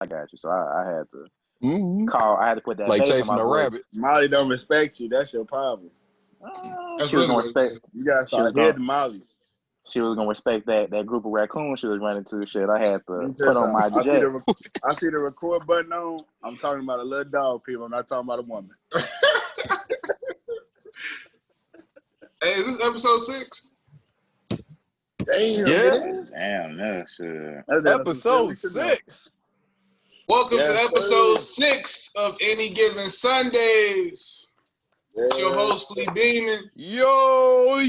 I got you. So I had to Mm-hmm. I had to put that Like bass on chasing my a voice. rabbit. Molly don't respect you. That's your problem. She was gonna respect. You gotta She was start gonna. hitting Molly. She was gonna respect that group of raccoons she was running to. Shit, I had to put on my I see jets. I see the record button on. I'm talking about a little dog, people. I'm not talking about a woman. Hey, is this episode 6? Damn. Yeah. Damn, that shit. Episode 6. Welcome to Yes, episode sir. 6 of Any Given Sundays. It's your host, Flea Beeman. Yo.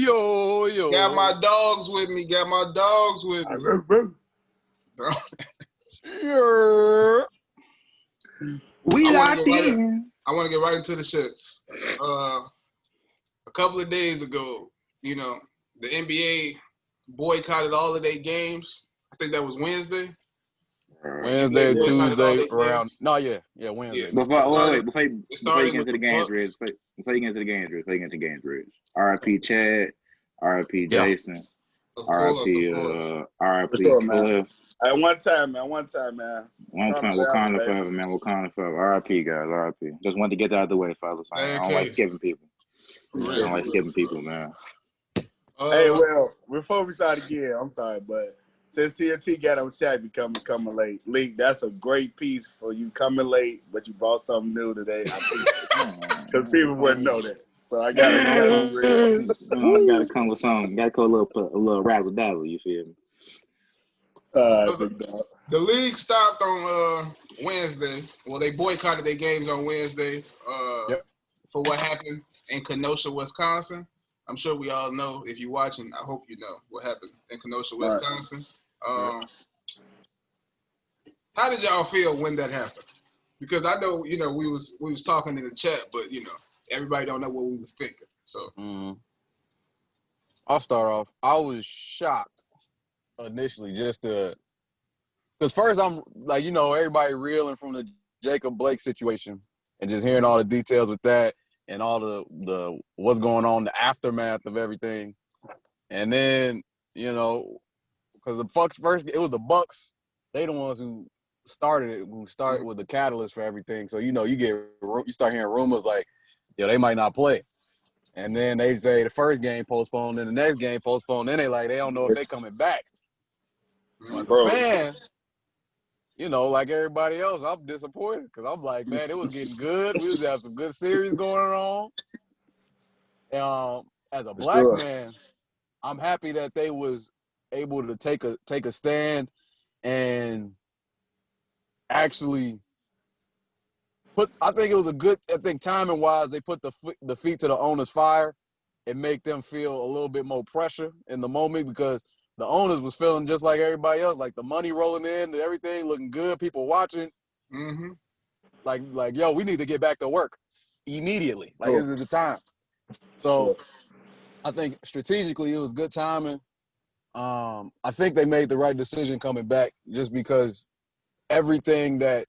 Got my dogs with me. Yeah. We locked in. I want to get right into the shits. A couple of days ago, the NBA boycotted all of their games. I think that was Wednesday. Wednesday, Tuesday, around. No, yeah, Wednesday. Yeah. Before you get into the games, Riz. Before you get into the games, Riz. R.I.P. Chad. R.I.P. Jason. R.I.P. Cliff. Hey, one time, man. Wakanda forever, man. Wakanda forever. R.I.P. guys. R.I.P. Just wanted to get that out of the way, fellas. I don't like skipping people. Man. Hey, well, before we start again, I'm sorry, but since TNT got on chat coming late, Leek, that's a great piece for you coming late, but you brought something new today. Because people wouldn't know that. So I gotta come with something. Gotta go a little razzle dazzle. You feel me? The league stopped on Wednesday. Well, they boycotted their games on Wednesday for what happened in Kenosha, Wisconsin. I'm sure we all know. If you're watching, I hope you know what happened in Kenosha, Wisconsin. How did y'all feel when that happened? Because I know, we was talking in the chat, but everybody don't know what we was thinking. So I'll start off. I was shocked initially, just because first I'm like, everybody reeling from the Jacob Blake situation and just hearing all the details with that and all the what's going on, the aftermath of everything. And then, because the Bucks first, it was the Bucks. They the ones who started with the catalyst for everything. So, you start hearing rumors like, they might not play. And then they say the first game postponed, and the next game postponed. Then they don't know if they coming back. So as a fan, like everybody else, I'm disappointed because I'm like, man, it was getting good. We was having some good series going on. As a black man, I'm happy that they was able to take a stand and actually I think it was timing wise, they put the feet to the owner's fire and make them feel a little bit more pressure in the moment because the owners was feeling just like everybody else, like the money rolling in, everything looking good, people watching. Mm-hmm. Like, yo, we need to get back to work immediately. Like, this is the time. So I think strategically it was good timing. I think they made the right decision coming back just because everything that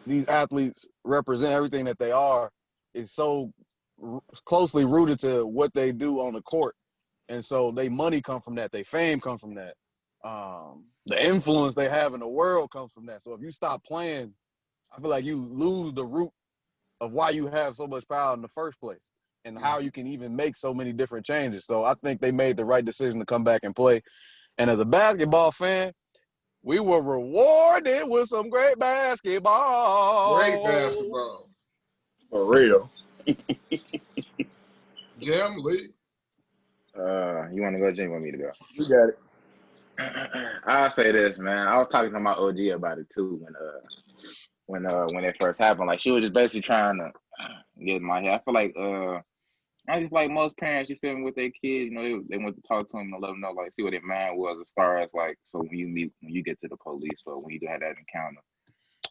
these athletes represent, everything that they are, is so closely rooted to what they do on the court. And so they money come from that. They fame come from that. The influence they have in the world comes from that. So if you stop playing, I feel like you lose the root of why you have so much power in the first place and how you can even make so many different changes. So I think they made the right decision to come back and play. And as a basketball fan, we were rewarded with some great basketball. Great basketball. For real. Jim, Lee. You want to go, Jim? Want me to go? You got it. I'll say this, man. I was talking to my OG about it too when it first happened. Like she was just basically trying to get in my head. I feel like I just like most parents, you feel me, with their kids, they want to talk to them and let them know, like, see what their mind was as far as like, so when you get to the police or when you do have that encounter.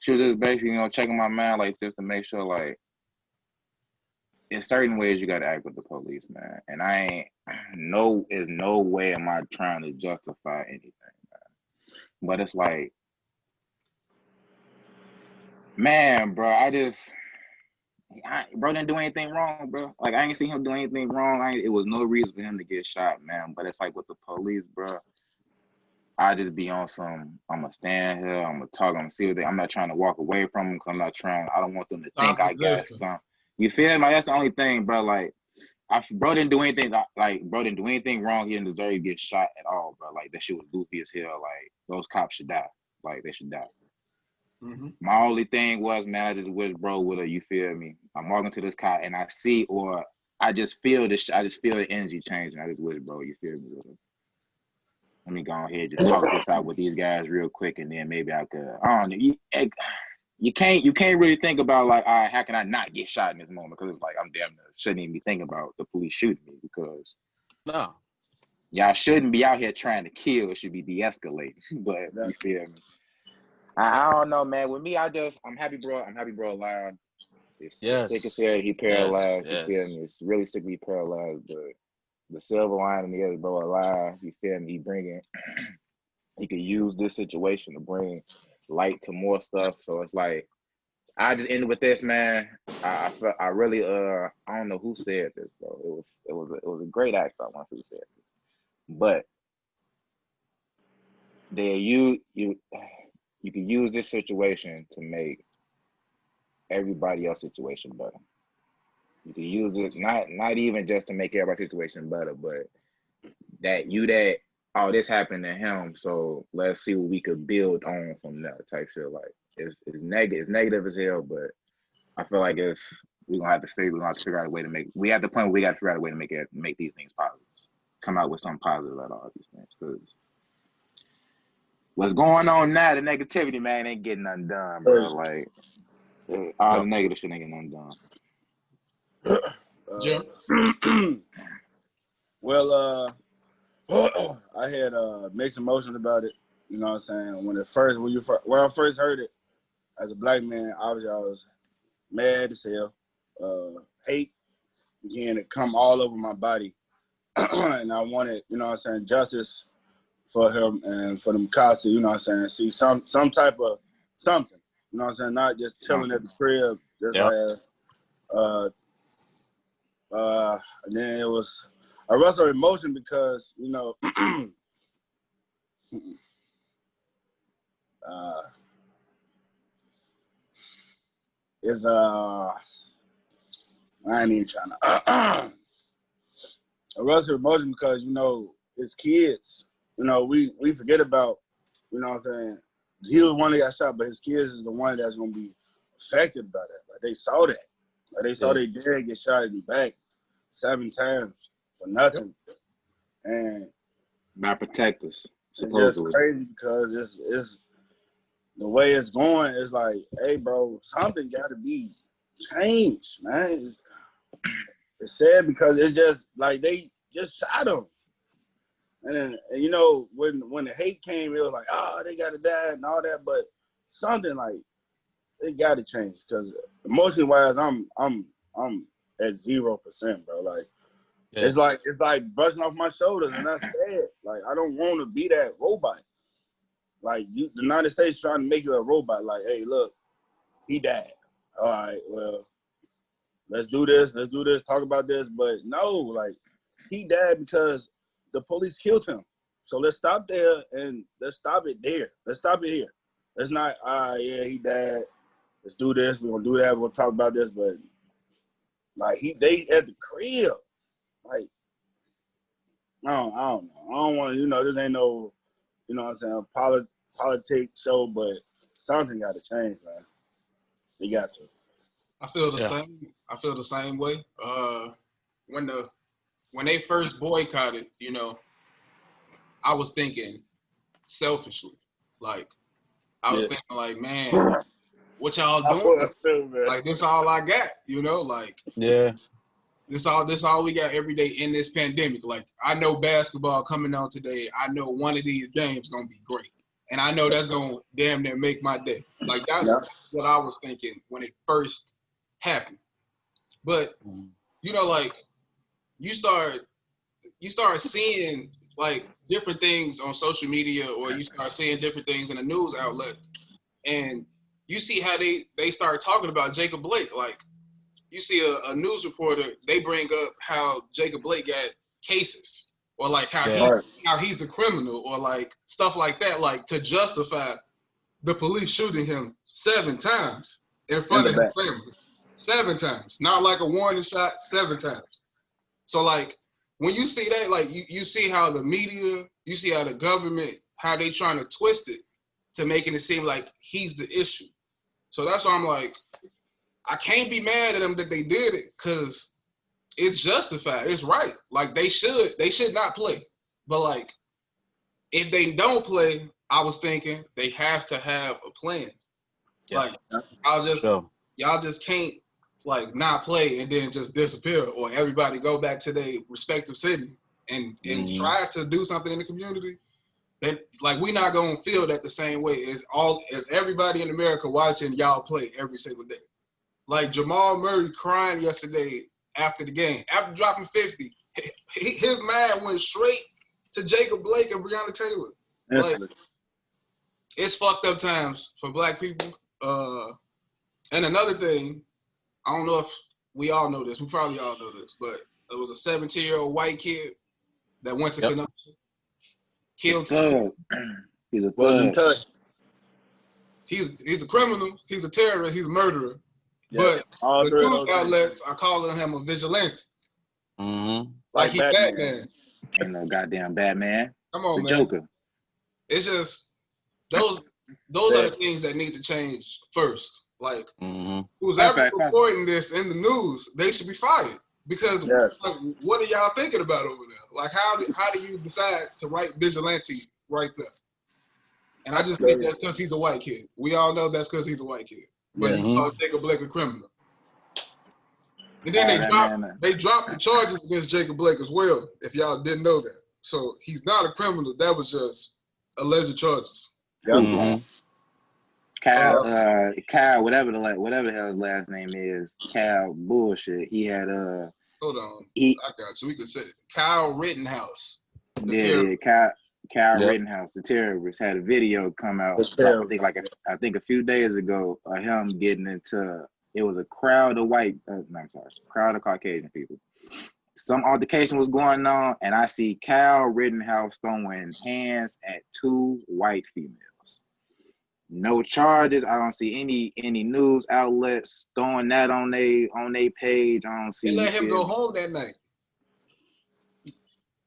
She was just basically, checking my mind, like, just to make sure, like, in certain ways you gotta act with the police, man. And there's no way am I trying to justify anything, man. But it's like, man, bro, bro didn't do anything wrong, bro. Like, I ain't seen him do anything wrong. It was no reason for him to get shot, man. But it's like with the police, bro. I just be on some. I'm gonna stand here. I'm gonna talk. I'm gonna see what they. I'm not trying to walk away from them. Cause I'm not trying. I don't want them to think Stop I got resisting. some. You feel me? That's the only thing, bro. Like, bro didn't do anything. Like, bro didn't do anything wrong. He didn't deserve to get shot at all, bro. Like, that shit was goofy as hell. Like, those cops should die. Like, they should die. Mm-hmm. My only thing was, man, I just wish bro would have. You feel me? I'm walking to this car and I see, or I just feel this. I just feel the energy changing. I just wish, bro. You feel me? Let me go ahead and just talk this out with these guys real quick, and then maybe I could. I don't know. You can't really think about like, all right, how can I not get shot in this moment? Because it's like I'm damn near shouldn't even be thinking about the police shooting me because No. y'all shouldn't be out here trying to kill. It should be de-escalating. But you feel me? I don't know, man. With me, I'm happy, bro. I'm happy, bro. Alive. It's sick as hell. He paralyzed. You feel me? It's really sick to be paralyzed, but the silver lining is, bro, alive. You feel me? He could use this situation to bring light to more stuff. So it's like, I just ended with this, man. I really I don't know who said this, bro. It was a great actor once who said this, but you can use this situation to make everybody else's situation better. You can use it not even just to make everybody's situation better, but oh, this happened to him, so let's see what we could build on from that type shit. Like it's negative as hell, but I feel like we're gonna have to figure out a way to make. We at the point where we got to figure out a way to make these things positive. Come out with something positive out of all these things. Because what's going on now, the negativity, man, ain't getting nothing done, bro. Like all the negative shit ain't getting nothing done. Jim? Well, I had mixed emotions about it. You know what I'm saying? When I first heard it, as a black man, obviously I was mad as hell. Hate began to come all over my body. And I wanted, you know what I'm saying, justice for him and for them cops to, you know what I'm saying, see some type of something. You know what I'm saying? Not just chilling at the crib, just like and then it was a rush of emotion because, you know, it's I ain't even trying to a rush of emotion because, you know, it's kids. You know, we forget about, you know what I'm saying, he was one that got shot, but his kids is the one that's gonna be affected by that. Like they saw that. Like they saw their dad get shot in the back 7 times for nothing. And not protectors. It's just crazy because it's the way it's going is like, hey, bro, something got to be changed, man. It's sad because it's just like they just shot him. And you know, when the hate came, it was like, oh, they got to die and all that. But something like, it got to change because emotionally wise, I'm at 0%, bro. Like, it's like brushing off my shoulders, and that's sad. Like, I don't want to be that robot. Like, the United States trying to make you a robot. Like, hey, look, he died. All right, well, let's do this, talk about this. But no, like, he died because the police killed him. So let's stop there and let's stop it there. Let's stop it here. Let's not, yeah, he died. Let's do this. We're going to do that. We'll talk about this. But, like, they at the crib. Like, I don't know. I don't want to, you know, this ain't no, you know what I'm saying, politics show, but something got to change, man. You got to. I feel the same. I feel the same way. When they first boycotted, you know, I was thinking selfishly. Like, I was thinking like, man, what y'all doing? Like, this all I got, you know, like, this all we got every day in this pandemic. Like, I know basketball coming on today. I know one of these games gonna be great, and I know that's gonna damn near make my day. Like, that's what I was thinking when it first happened. But you know, like, you start seeing like different things on social media, or you start seeing different things in a news outlet, and you see how they start talking about Jacob Blake. Like, you see a news reporter, they bring up how Jacob Blake got cases or like how he's the criminal, or like stuff like that, like to justify the police shooting him 7 times in front of his family. 7 times, not like a warning shot. 7 times. So like when you see that, like you see how the media, you see how the government, how they trying to twist it to making it seem like he's the issue. So that's why I'm like, I can't be mad at them that they did it, because it's justified. It's right. Like they should not play. But like if they don't play, I was thinking they have to have a plan. Yeah. Like y'all just can't like not play and then just disappear, or everybody go back to their respective city and try to do something in the community. Then like we're not gonna feel that the same way as everybody in America watching y'all play every single day. Like Jamal Murray crying yesterday after the game, after dropping 50, his mind went straight to Jacob Blake and Breonna Taylor. Like, it's fucked up times for black people. And another thing, I don't know if we all know this. We probably all know this, but there was a 17-year-old white kid that went to Kenosha, killed him. He's a thug. He's a criminal. He's a terrorist. He's a murderer. Yeah. But the news outlets are calling him a vigilante. Mm-hmm. Like he's Batman. Ain't no goddamn Batman. Come on, the man. Joker. It's just those are the things that need to change first. Like who's ever reporting this in the news, they should be fired. Because like, what are y'all thinking about over there? Like how do you decide to write vigilante right there? And I just think that's because he's a white kid. We all know that's because he's a white kid. But you call Jacob Blake a criminal. And then they dropped the charges against Jacob Blake as well, if y'all didn't know that. So he's not a criminal. That was just alleged charges. Kyle, whatever the hell his last name is, Kyle bullshit. He had hold on. I got you. We could say Kyle Rittenhouse. Kyle Rittenhouse, the terrorist, had a video come out. I think a few days ago, him getting into. It was a crowd of crowd of Caucasian people. Some altercation was going on, and I see Kyle Rittenhouse throwing hands at 2 white females. No charges. I don't see any news outlets throwing that on they page. I don't see. They let him go home that night.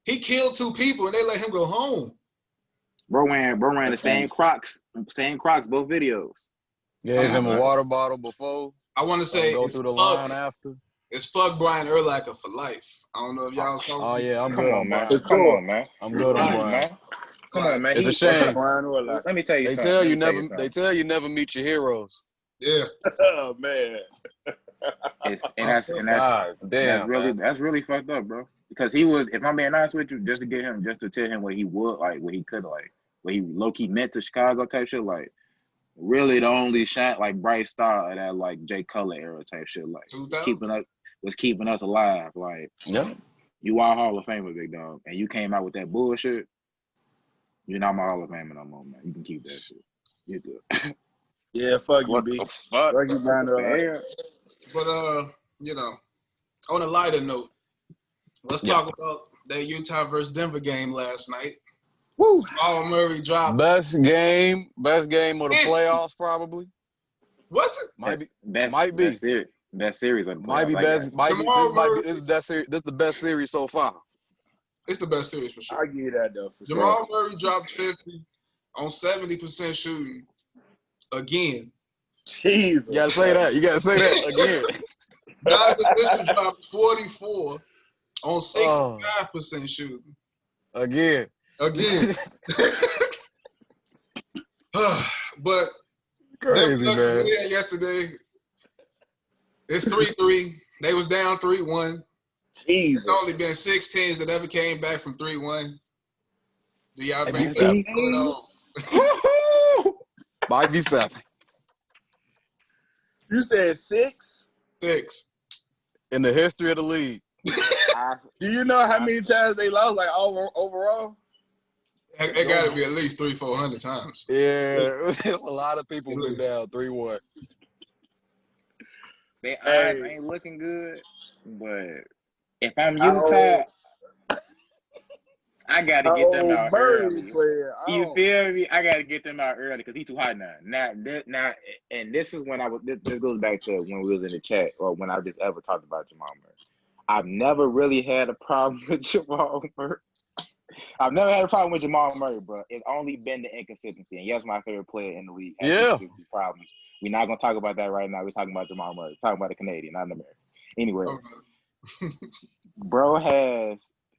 He killed 2 people, and they let him go home. Bro ran the same Crocs, both videos. Gave him a water bottle before. I want to say go through the line after. It's fuck Brian Urlacher for life. I don't know if y'all saw. Oh yeah, I'm good on Brian. Come on, man. I'm good on Brian. Come on, man. It's a shame. Let me tell you something. They tell you never meet your heroes. Yeah. Oh man. That's really fucked up, bro. Because he was, if I'm being honest with you, just to tell him what he would like, what he could like, what he low key meant to Chicago type shit, like really the only shot like bright star of that like Jay Cutler era type shit, like keeping us alive. Like you are Hall of Famer, big dog, and you came out with that bullshit. You're not my Hall of Famer no more, man. You can keep that shit. You're good. Yeah, fuck you, B. Fuck you, Brian. But you know, on a lighter note, let's talk about that Utah versus Denver game last night. Woo! Jamal Murray dropped best game of the playoffs, probably. Was it? Might be. Best series of the playoffs. Might be best. This is the best series so far. It's the best series for sure. I give you that though. For Jamal Murray dropped 50 on 70% shooting again. Jesus. You gotta say that again. Donovan Mitchell dropped 44 on 65% shooting. Again. But crazy, man. Yesterday, it's 3-3. They was down 3-1. Jesus. It's only been 6 teams that ever came back from 3-1. Do y'all think Might be 7. You said 6? 6. In the history of the league. Do you know how many times they lost, like overall? It got to be at least 300-400 times. Yeah, there's a lot of people been down 3-1. They ain't looking good, but if I'm Utah, I gotta get them out Murray early. player. You feel me? I gotta get them out early because he's too hot now. Now, and this is when I was. This goes back to when we was in the chat or when I just ever talked about Jamal Murray. I've never really had a problem with Jamal Murray. I've never had a problem with Jamal Murray, bro. It's only been the inconsistency. And yes, my favorite player in the league has inconsistency problems. We're not gonna talk about that right now. We're talking about Jamal Murray. We're talking about the Canadian, not an American. Anyway,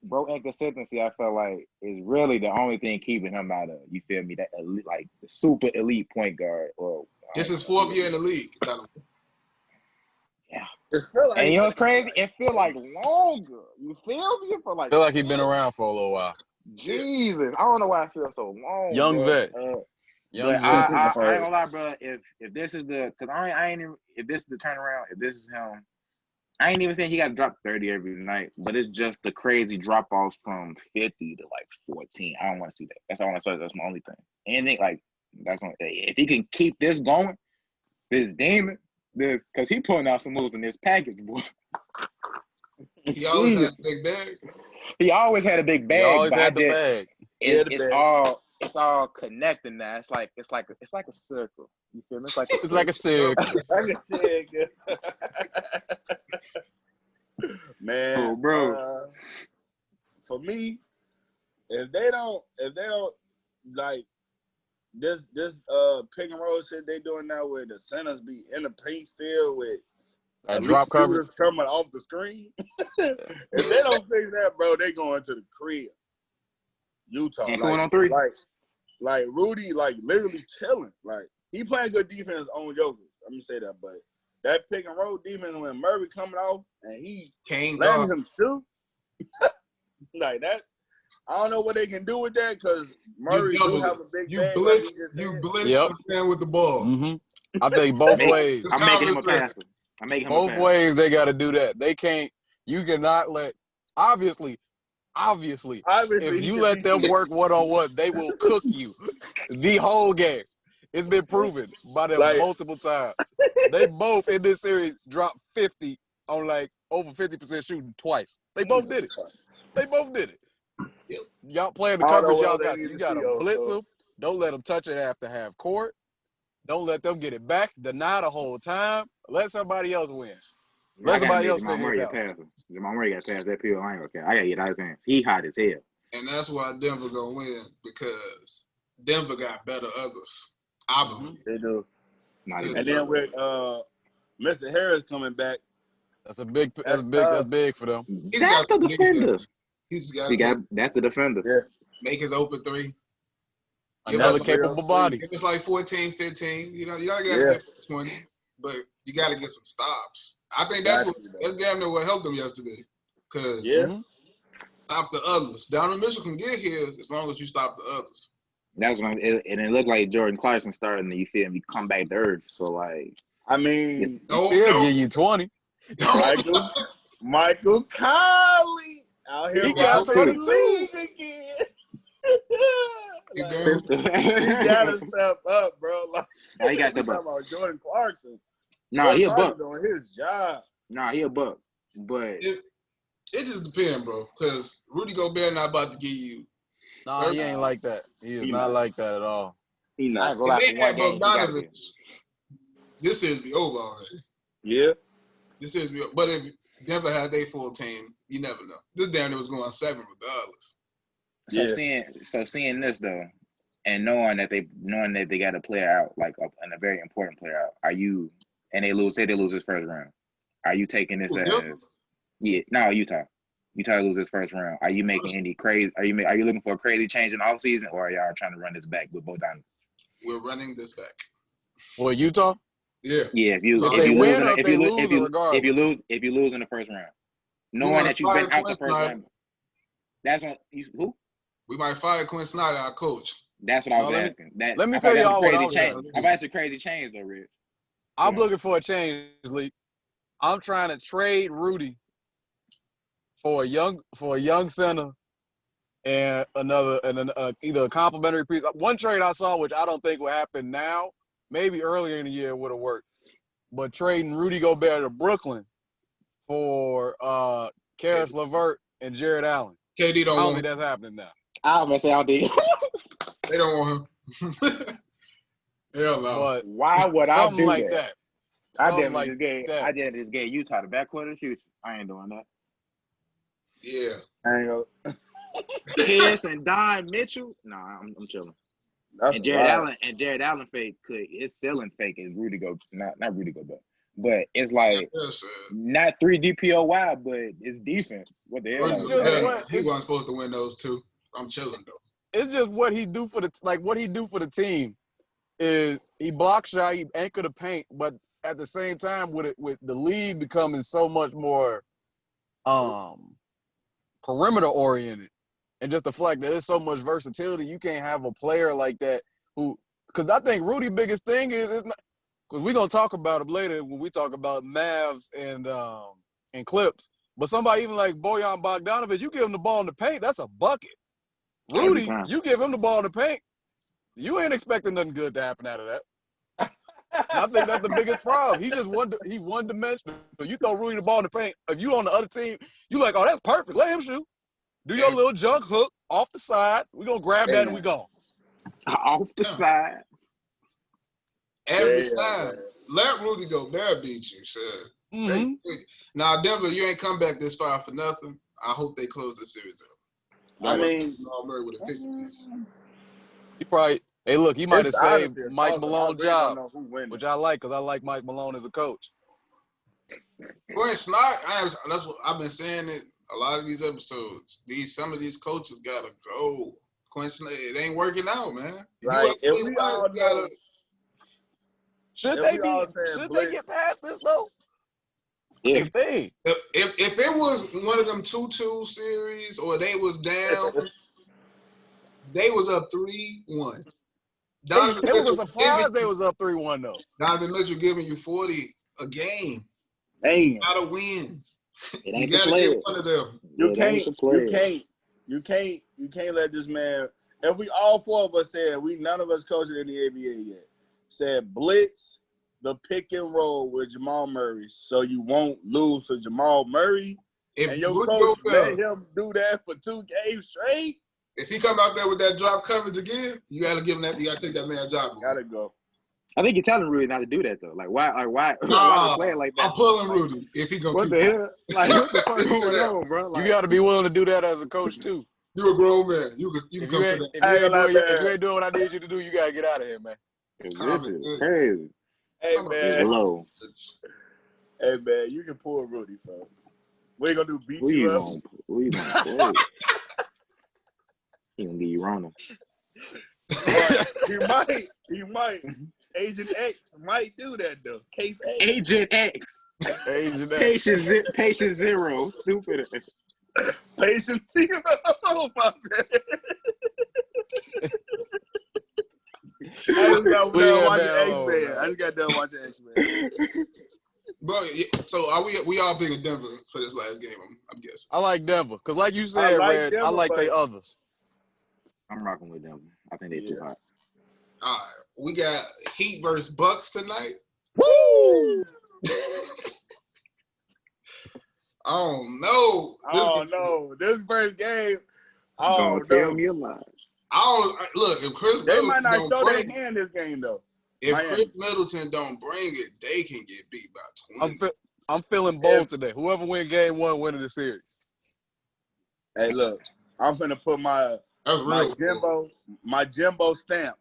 bro inconsistency, I feel like, is really the only thing keeping him out of, you feel me, that elite, like the super elite point guard. Or this is 4th year in the league. Yeah. Like, and you know what's crazy? It feel like longer. You feel me? For like, feel like he's been around for a little while. Jesus, I don't know why I feel so long. Young bro. vet. But I ain't gonna lie, bro. If this is the, because I ain't even, if this is the turnaround, if this is him, I ain't even saying he got to drop 30 every night, but it's just the crazy drop offs from 50 to like 14. I don't want to see that. That's all I say. That's my only thing. Anything like that's on. If he can keep this going, this demon, this, because he pulling out some moves in this package, boy. He always had a big bag. He always had a big bag. He always had the bag. It's all connecting now. It's like a circle. You feel me? It's like a circle. Like a circle. Man, bro. For me, if they don't like this pick and roll shit they doing now, where the centers be in the paint still with drop coverage coming off the screen. If they don't fix that, bro, they going to the crib. Utah, and going on 3. Like Rudy, like literally chilling. Like he playing good defense on Jokic. Let me say that, but that pick and roll defense when Murray coming off and he letting him shoot, like that's, I don't know what they can do with that because Murray do have a big bag. You blitz the man with the ball. Mm-hmm. I think both ways. I'm making him a passer. Both ways they got to do that. They can't. You cannot let. Obviously, if you let them work one-on-one, they will cook you the whole game. It's been proven by them multiple times. They both in this series dropped 50 on like over 50% shooting twice. They both did it. Y'all playing the coverage y'all got. So you got to blitz them. Don't let them touch it after half court. Don't let them get it back. Deny the whole time. Let somebody else win. Let somebody else figure it out. Jamal Murray got past that pill. I ain't okay. I got to get out his hands. He hot as hell. And that's why Denver gonna win, because Denver got better others. I believe they do. And then with Mr. Harris coming back, that's big for them. That's the defender. That's the defender. Yeah. Make his open 3. Another capable body. If it's like 14, 15, you gotta get 20, but you gotta get some stops. I think that's damn near what helped them yesterday. Because stop the others. Donovan Mitchell can get his as long as you stop the others. That's what and it looked like Jordan Clarkson starting to, you feel me, come back to earth. So like, I mean, still give you 20. Michael Conley out here. He got 22 league again. He gotta step up, bro. Like, he got to step up. About Jordan Clarkson. Nah, he a buck. Doing his job. Nah, he a buck. But it just depends, bro. Because Rudy Gobert not about to give you. Nah, he ain't like that. He is not like that at all. He not. If they had Bogdanovich, this series be over already. Yeah. This series be over. But if Denver had their full team, you never know. This damn near was going 7 regardless. So seeing this though, and knowing that they got a player out, like a very important player out, are you, and they lose his first round, are you taking this as Utah lose his first round? Are you making any crazy? Are you looking for a crazy change in off season, or are y'all trying to run this back with Bogdanovich? We're running this back. For Utah? Yeah. Yeah. If you lose in the first round, knowing that you've been out the first round, that's what who? We might fire Quinn Snyder, our coach. That's what I was asking. Let me tell y'all what I was asking. I've asked a crazy change though, Rich. I'm looking for a change, Lee. I'm trying to trade Rudy for a young center and either a complimentary piece. One trade I saw, which I don't think will happen now, maybe earlier in the year would have worked, but trading Rudy Gobert to Brooklyn for Karis LeVert and Jared Allen. KD don't I don't think that's happening now. I'm gonna say I did. They don't want him. Hell no. But Why would I something do like that? that. I Something definitely like just gave Utah the backcourt of the future. I ain't doing that. Yeah. I ain't gonna. Kiss and Don Mitchell. Nah, I'm chilling. That's And a lot. Jared Allen fake his ceiling fake is Rudy Gobert. Not Rudy Gobert. But it's like not 3 DPOY, but it's defense. What the hell? It's just what he wasn't supposed to win those two. I'm chilling though. it's just what he do for the team is he block shot, he anchor the paint, but at the same time with the league becoming so much more perimeter oriented, and just the fact that there's so much versatility, you can't have a player like that who, because I think Rudy's biggest thing is not, because we're gonna talk about it later when we talk about Mavs and Clips, but somebody even like Bojan Bogdanovic, you give him the ball in the paint, that's a bucket. Rudy, you give him the ball in the paint, you ain't expecting nothing good to happen out of that. And I think that's the biggest problem. He just one dimensional. You throw Rudy the ball in the paint. If you on the other team, you like, oh, that's perfect. Let him shoot. Do your little junk hook off the side. We're gonna grab that and we go. Off the side. Every time. Let Rudy go. They'll beat you, sir. Mm-hmm. Now, Denver, you ain't come back this far for nothing. I hope they close the series up. I mean, Jamal Murray with a 50 piece. He probably. Hey, look, he might have saved honestly, Mike Malone's job, which which I like because I like Mike Malone as a coach. Well, it's not. That's what I've been saying. It a lot of these episodes. Some of these coaches gotta go. Quentin, it ain't working out, man. Like if we all know, should they get past this though? Yeah. If it was one of them 2-2 series or they was down, they was up 3-1. It was a surprise they was up 3-1 though. Donovan Mitchell giving you 40 a game. Damn. You gotta win. It ain't you the gotta player. get one of them. You can't let this man. If we all four of us said none of us coached in the NBA yet, said blitz the pick and roll with Jamal Murray, so you won't lose to Jamal Murray. And your coach let him do that for 2 games straight. If he come out there with that drop coverage again, you gotta give him that. You gotta take that man job. Gotta go. I think you're telling Rudy not to do that though. Like why play it like that? I'm pulling Rudy if he gonna. What the hell? Like what the fuck going on, bro? Like, you got to be willing to do that as a coach too. You a grown man. You can come to that. If you ain't doing what I need you to do, you gotta get out of here, man. This is crazy. Hey man, hey man, you can pull Rudy, folks. We ain't gonna do beat you up. He gonna give you Rona. He might. Agent X might do that though. Case X. Agent X. Patient zero. Stupid. Patient zero. Oh my man. I just got done watching X-Men. Bro, so are we all picking Denver for this last game? I'm guessing. I like Denver because, like you said, Red, I like the others. I'm rocking with Denver. I think they're too hot. All right, we got Heat versus Bucks tonight. Woo! Oh no! This first game. Don't tell me a lie. Look, if Chris they Middleton might not show their hand this game though. If Chris Middleton don't bring it, they can get beat by 20. I'm feeling bold today. Whoever win game 1 winning the series. Hey, look, I'm finna put my Jimbo stamp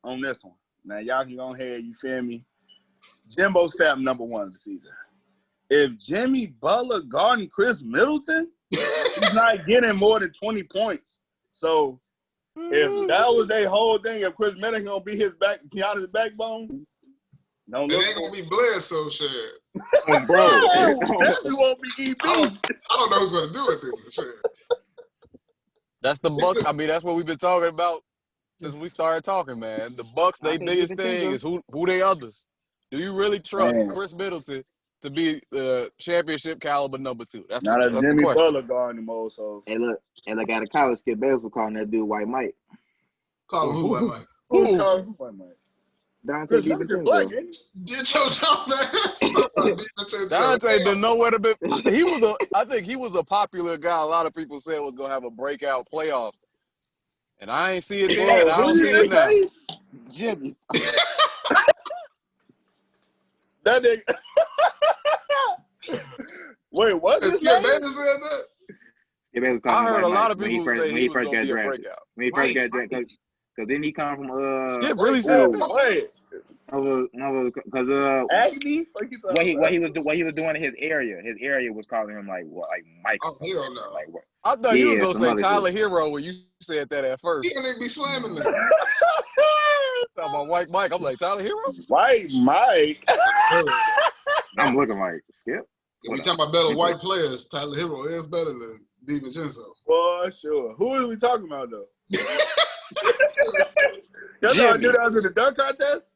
on this one. Now y'all can go ahead. You feel me? Jimbo stamp #1 of the season. If Jimmy Butler guarding Chris Middleton, he's not getting more than 20 points. So if that was their whole thing, if Chris Middleton gonna be Keanu's backbone, don't look. It ain't gonna be Bledsoe shit. Oh, bro, definitely won't be EB. I don't know who's gonna do it then. Shit. That's the Bucks. I mean, that's what we've been talking about since we started talking, man. The Bucks, their biggest thing is who they others. Do you really trust Chris Middleton to be the championship caliber #2? That's not that's a Jimmy Butler guard anymore. So hey, look, and I got a college kid Basil calling that dude White Mike. Call him who White Mike? Who called White Mike? Dante Black. Get your dumb ass. Dante been nowhere to be. I think he was a popular guy. A lot of people said was gonna have a breakout playoff And I ain't see it then. I Who don't you see it just now. say? Jimmy. That nigga. Wait, what's his Yeah, name? Baby said that. I heard a lot of when he people first say when he he was first going to got be a drafted. breakout. When he first got drafted, because didn't he come from Skip really said that. Wait. because Agony? what he was doing in his area was calling him like Mike. Oh, hell no. Like what? I thought you was going to some say other Tyler shit. Hero when you said that at first. He gonna be slamming that. Talking about White Mike. I'm like, Tyler Hero? White Mike. I'm looking like Skip. If we talking about better white players, Tyler Hero is better than DiVincenzo. For sure. Who is we talking about, though? Y'all trying to do that under the dunk contest?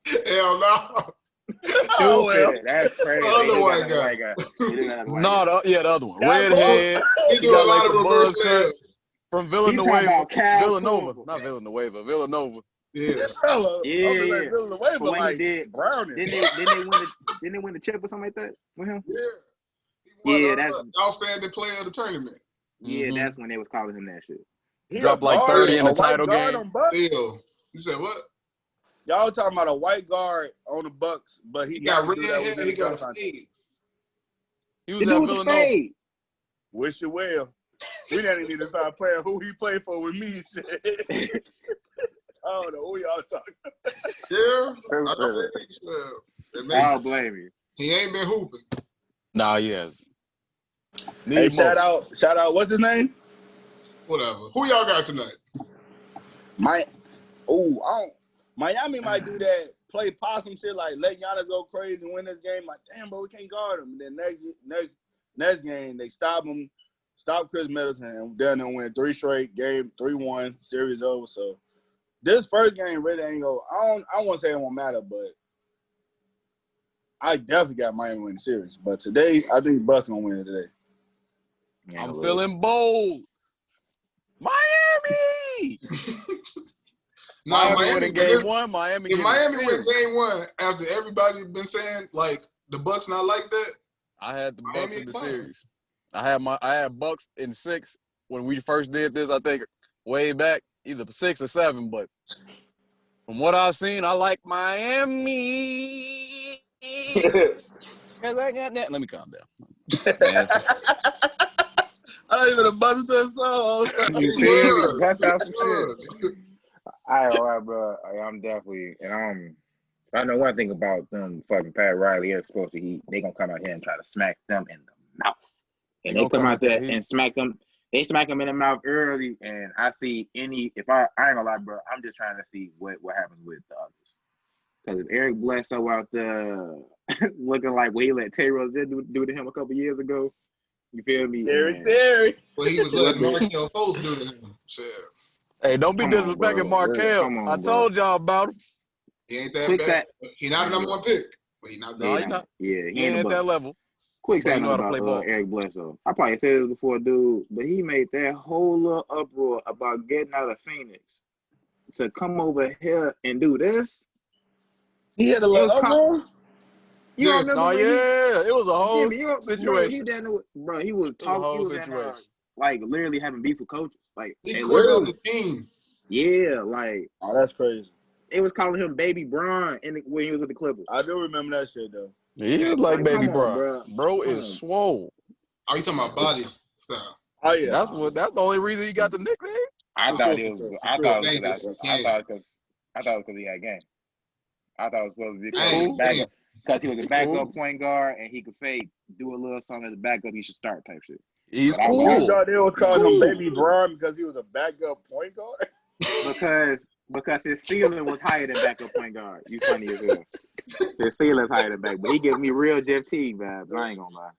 Hell no. Oh, well. That's crazy. Other white guy. No, the other one. That's Redhead. He He do a got lot like of the reverse buzz cut layups. from He talking Villanova. about Cal Villanova. Kuzma. Not Villanova. Villanova. Yeah. Yeah. But when like he did, Browning. didn't they win the chip or something like that with him? Yeah. Yeah, that's outstanding player of the tournament. yeah, that's when they was calling him that shit. He dropped a like guard, 30 in the a white title guard game. on Bucks? Still. You said what? Y'all talking about a white guard on the Bucks, but He got red hair. He got a a fade. He The was dude at with the Villanova. fade. Wish you well. We didn't need to start playing who he played for with me. Shit. I don't know who y'all talking about. Yeah. I don't blame you. He ain't been hooping. Nah, he has. Hey, shout out. What's his name? Whatever. Who y'all got tonight? Miami might do that play possum shit, like let Giannis go crazy and win this game. Like, damn, bro, we can't guard him. And then next game, they stop him, stop Chris Middleton, and then they win 3 straight game, 3-1, series over. So this first game really ain't go. I won't say it won't matter, but I definitely got Miami win the series. But today, I think Bucks gonna win it today. Yeah, I'm feeling bold. Miami! Miami winning game 1. Miami if getting Miami the win series. game 1 after everybody been saying like the Bucks not like that. I had the Miami Bucks in the fine. series. I had Bucks in 6 when we first did this. I think way back, either 6 or 7. But from what I've seen, I like Miami. Cause I got that. Let me calm down. I don't even buzz this song. You feel me? Bust out some shit. All right, bro. I'm definitely, and I know one thing about them fucking Pat Riley exposed to heat. They gonna come out here and try to smack them in the mouth, and they come out there and smack them. They smack them in the mouth early, and I see if I ain't gonna lie, bro. I'm just trying to see what happens with the others. Because if Eric Bledsoe out there looking like what he let Terry Rozier do to him a couple years ago, you feel me? Terry. Well, he was letting Markel Fultz do to him. Shit. Hey, don't be disrespecting Markel. I told y'all about him. He ain't that bad. He not a number 1 pick. But he not that. No, he not. Yeah, he ain't at that level. Quick statement about Eric Bledsoe. I probably said this before, dude, but he made that whole little uproar about getting out of Phoenix to come over here and do this. He had a little uproar? You don't remember it was a whole situation. Bro, he was talking. He was in, like literally having beef with coaches. Like he quit on the team. Yeah, like that's crazy. It was calling him Baby Bron when he was with the Clippers. I do remember that shit though. He is like Baby Bron. Bro is swole. Are you talking about body style? Oh yeah, that's the only reason he got the nickname. I thought it was because he had game. I thought it was supposed to be because he was a backup point guard and he could fake, do a little something as a backup. He should start type shit. He's cool. I thought they was calling him Baby Bron because he was a backup point guard. Because his ceiling was higher than backup point guard. You funny as hell. His ceiling's higher than back, but he gives me real Jeff Teague vibes. I ain't gonna lie.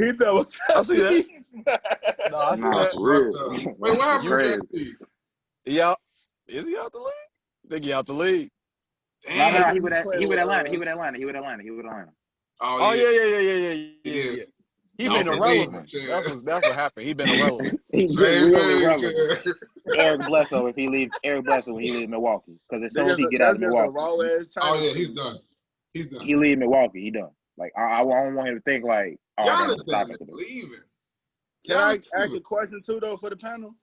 He thought I see that. No, I see that. For real. Wait, what happened? He out? Is he out the league? I think he out the league. Damn. No, he with Atlanta. Oh yeah. He been irrelevant. That's what happened. He been irrelevant. He's been really irrelevant. Eric Bledsoe when he leaves Milwaukee, because as soon as he get out of Milwaukee, he's done. He leave Milwaukee. He done. Like I don't want him to think like, Giannis leaving. Can I ask a question too though for the panel?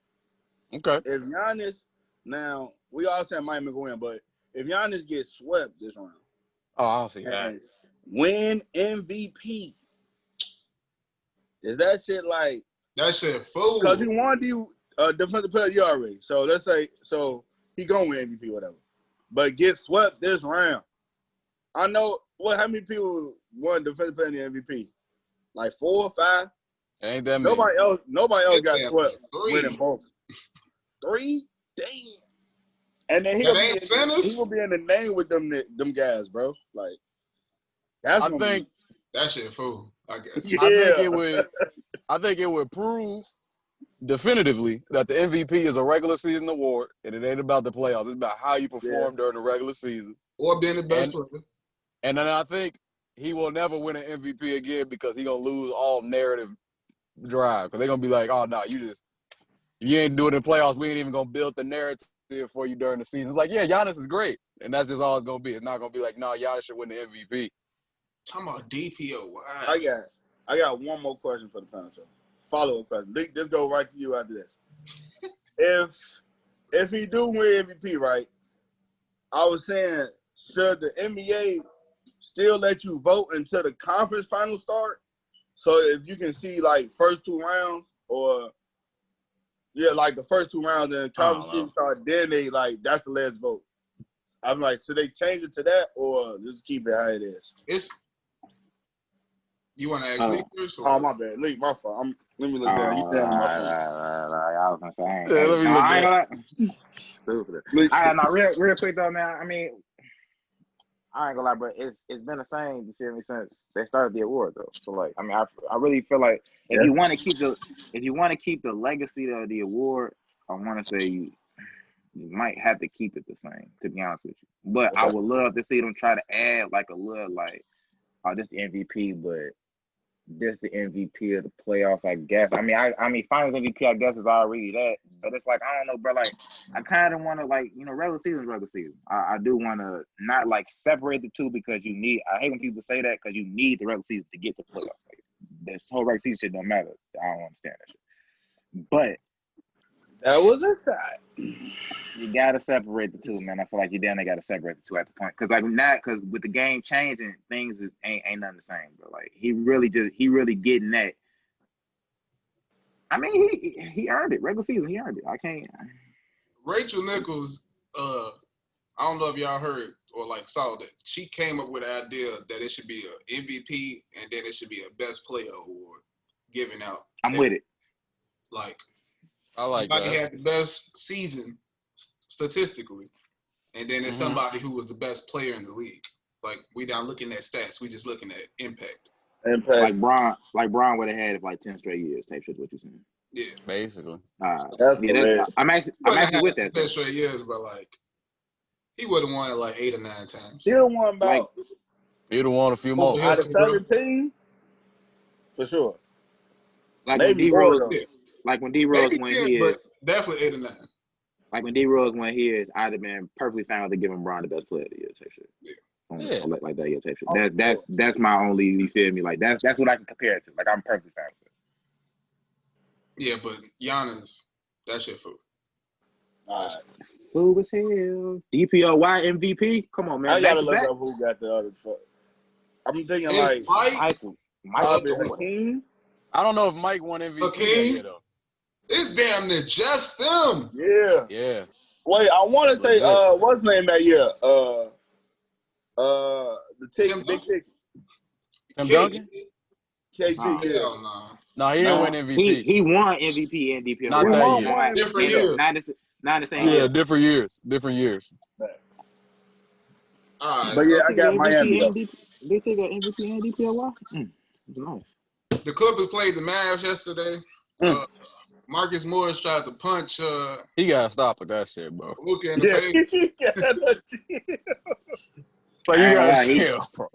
Okay. If Giannis, now we all said Miami go win, but if Giannis gets swept this round, I don't see that. Win MVP, is that shit like that shit fool? Because he won the defensive player of the year already. So let's say he gonna win MVP, whatever. But get swept this round. I know how many people won defensive player of the MVP? Like 4 or 5? Ain't that many. Nobody else got It's swept 3. winning both. 3? Damn. And then he will be in the name with them guys, bro. Like that's that shit fool. I guess. Yeah. I think it would prove definitively that the MVP is a regular season award, and it ain't about the playoffs. It's about how you perform during the regular season. Or being the best player. And then I think he will never win an MVP again because he's going to lose all narrative drive. Because they're going to be like, oh, no, you ain't doing it in playoffs. We ain't even going to build the narrative for you during the season. It's like, yeah, Giannis is great. And that's just all it's going to be. It's not going to be like, no, Giannis should win the MVP. Talking about DPO. Wow. I got one more question for the panel. Follow-up question. This go right to you after this. If he do win MVP, right, I was saying, should the NBA still let you vote until the conference finals start? So if you can see, like, first 2 rounds or, like the first 2 rounds and the conference season start, then they, like, that's the last vote. I'm like, should they change it to that or just keep it how it is? You want to ask Leek first? Oh, my bad. Leek, my fault. Let me look down. You down my phone. I was going to say, let me look down. Stupid. Real quick, though, man. I mean, I ain't gonna lie, bro. It's been the same, you feel me, since they started the award, though. So, like, I mean, I really feel like if you want to keep the legacy of the award, I want to say you might have to keep it the same, to be honest with you. But I would love to see them try to add like a little, like, this the MVP, but this the MVP of the playoffs, I guess. I mean, finals MVP, I guess, is already that. But it's like, I don't know, bro. Like, I kind of want to, like, regular season is regular season. I do want to not, like, separate the two because I hate when people say that because you need the regular season to get to the playoffs. Like, this whole regular season shit don't matter. I don't understand that shit. But that was a shot. You gotta separate the two, man. I feel like you damn got to separate the two at the point, because with the game changing, things ain't nothing the same. But like he really getting that. I mean, he earned it. Regular season, he earned it. I can't. Rachel Nichols, I don't know if y'all heard or like saw that she came up with the idea that it should be an MVP and then it should be a best player award given out. I'm with it. Like, I like somebody that. had the best season statistically, and then there's somebody who was the best player in the league. Like, we not looking at stats, we just looking at impact. Like Bron would have had it for like 10 straight years. Type shit. What you saying? Yeah, basically. I'm actually with that. 10 straight years, but like he would have won it like 8 or 9 times. He would have won about. He'd have won a few more. Out of 17, for sure. Like when D-Rose, when D-Rose went his, definitely 8 or 9. Like when D-Rose went his, I'd have been perfectly fine with giving Bron the best player of the year. Type shit. Yeah. Like that, yeah, type shit. That's my only. You feel me? Like that's what I can compare it to. Like I'm perfectly fine with it. Yeah, but Giannis, that shit fool. Fool as hell. DPOY MVP. Come on, man. I gotta look up who got the other. I'm thinking like Michael Hakeem. I don't know if Mike won MVP yet, though. It's damn near just them. Yeah. Yeah. Wait, I want to say what's his name that year? The big tick. Tim Duncan? KG. Yeah. No, he didn't win MVP. He won MVP and DPO. Not that year. Different years. Not the same. Yeah, different years. All right. But yeah, I got Miami. They say got MVP and DPO. Nice. The Clippers played the Mavs yesterday. Marcus Morris tried to punch. He gotta stop with that shit, bro. Luka in the face. Like, you gotta chill, bro.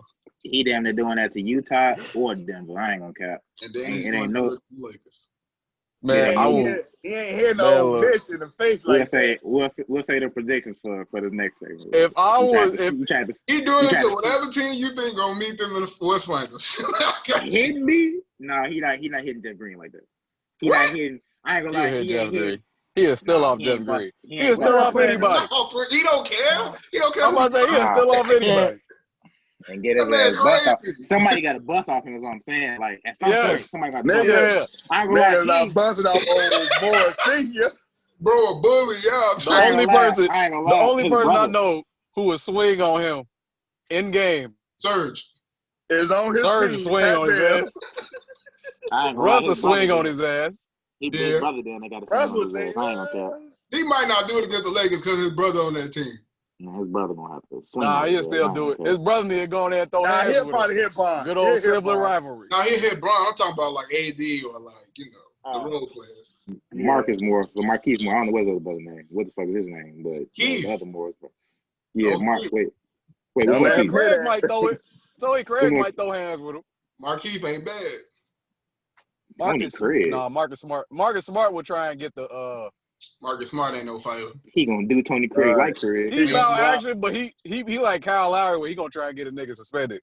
He damn near doing that to Utah or Denver. I ain't gonna cap. And then it ain't no Lakers. Man, he ain't hitting no bitch in the face like that. We'll say the predictions for the next segment. If I was, he doing it to whatever team you think gonna meet them in the West Finals. Hitting me? No, he not hitting Jeff Green like that. He not hitting. I ain't gonna lie. He is still off he Just ain't Green. bust. He is still off anybody. He don't care. He don't care. I'm about to say he is still off anybody. And get That his man ass bust off. crazy. Somebody got to bust off him is what I'm saying. Like at some point, Yes. somebody got to bust Nigga, off. I ain't gonna lie. nigga not busting off old boy senior. Bro, a bully, y'all. The only person I ain't gonna the lie. only His person I brother. know who would swing on him in game. Surge. Is on his Surge team. will swing on his Pat ass. I ain't gonna Russ lie. will His brother swing on did. his ass. His Yeah. brother then they got to Russ swing on would his ass. think. I ain't gonna care. He might not do it against the Lakers because his brother on that team. No, his brother gonna have to swing Nah, on he'll his ass. still I ain't do it. gonna His care. brother need to go in there and throw Nah, hands he'll with him. probably hit Bond. Good old sibling rivalry. Now he hit Bron. I'm talking about like AD or like, the role players. Marcus Moore, but Marquise Moore. I don't know what's his brother name. What the fuck is his name? But Keith. the other Moore. Yeah, Oh, Mark. Keith. Wait. Don't What's let Torrey him Keith? hear Craig that. might throw it. Torrey Craig Who's might throw hands with him. Markeith ain't bad. Tony Craig. Marcus Smart. Marcus Smart will try and get the Marcus Smart ain't no fighter. He gonna do Tony Craig Right. like Craig. he Yeah. foul action, but he like Kyle Lowry where he gonna try and get a nigga suspended.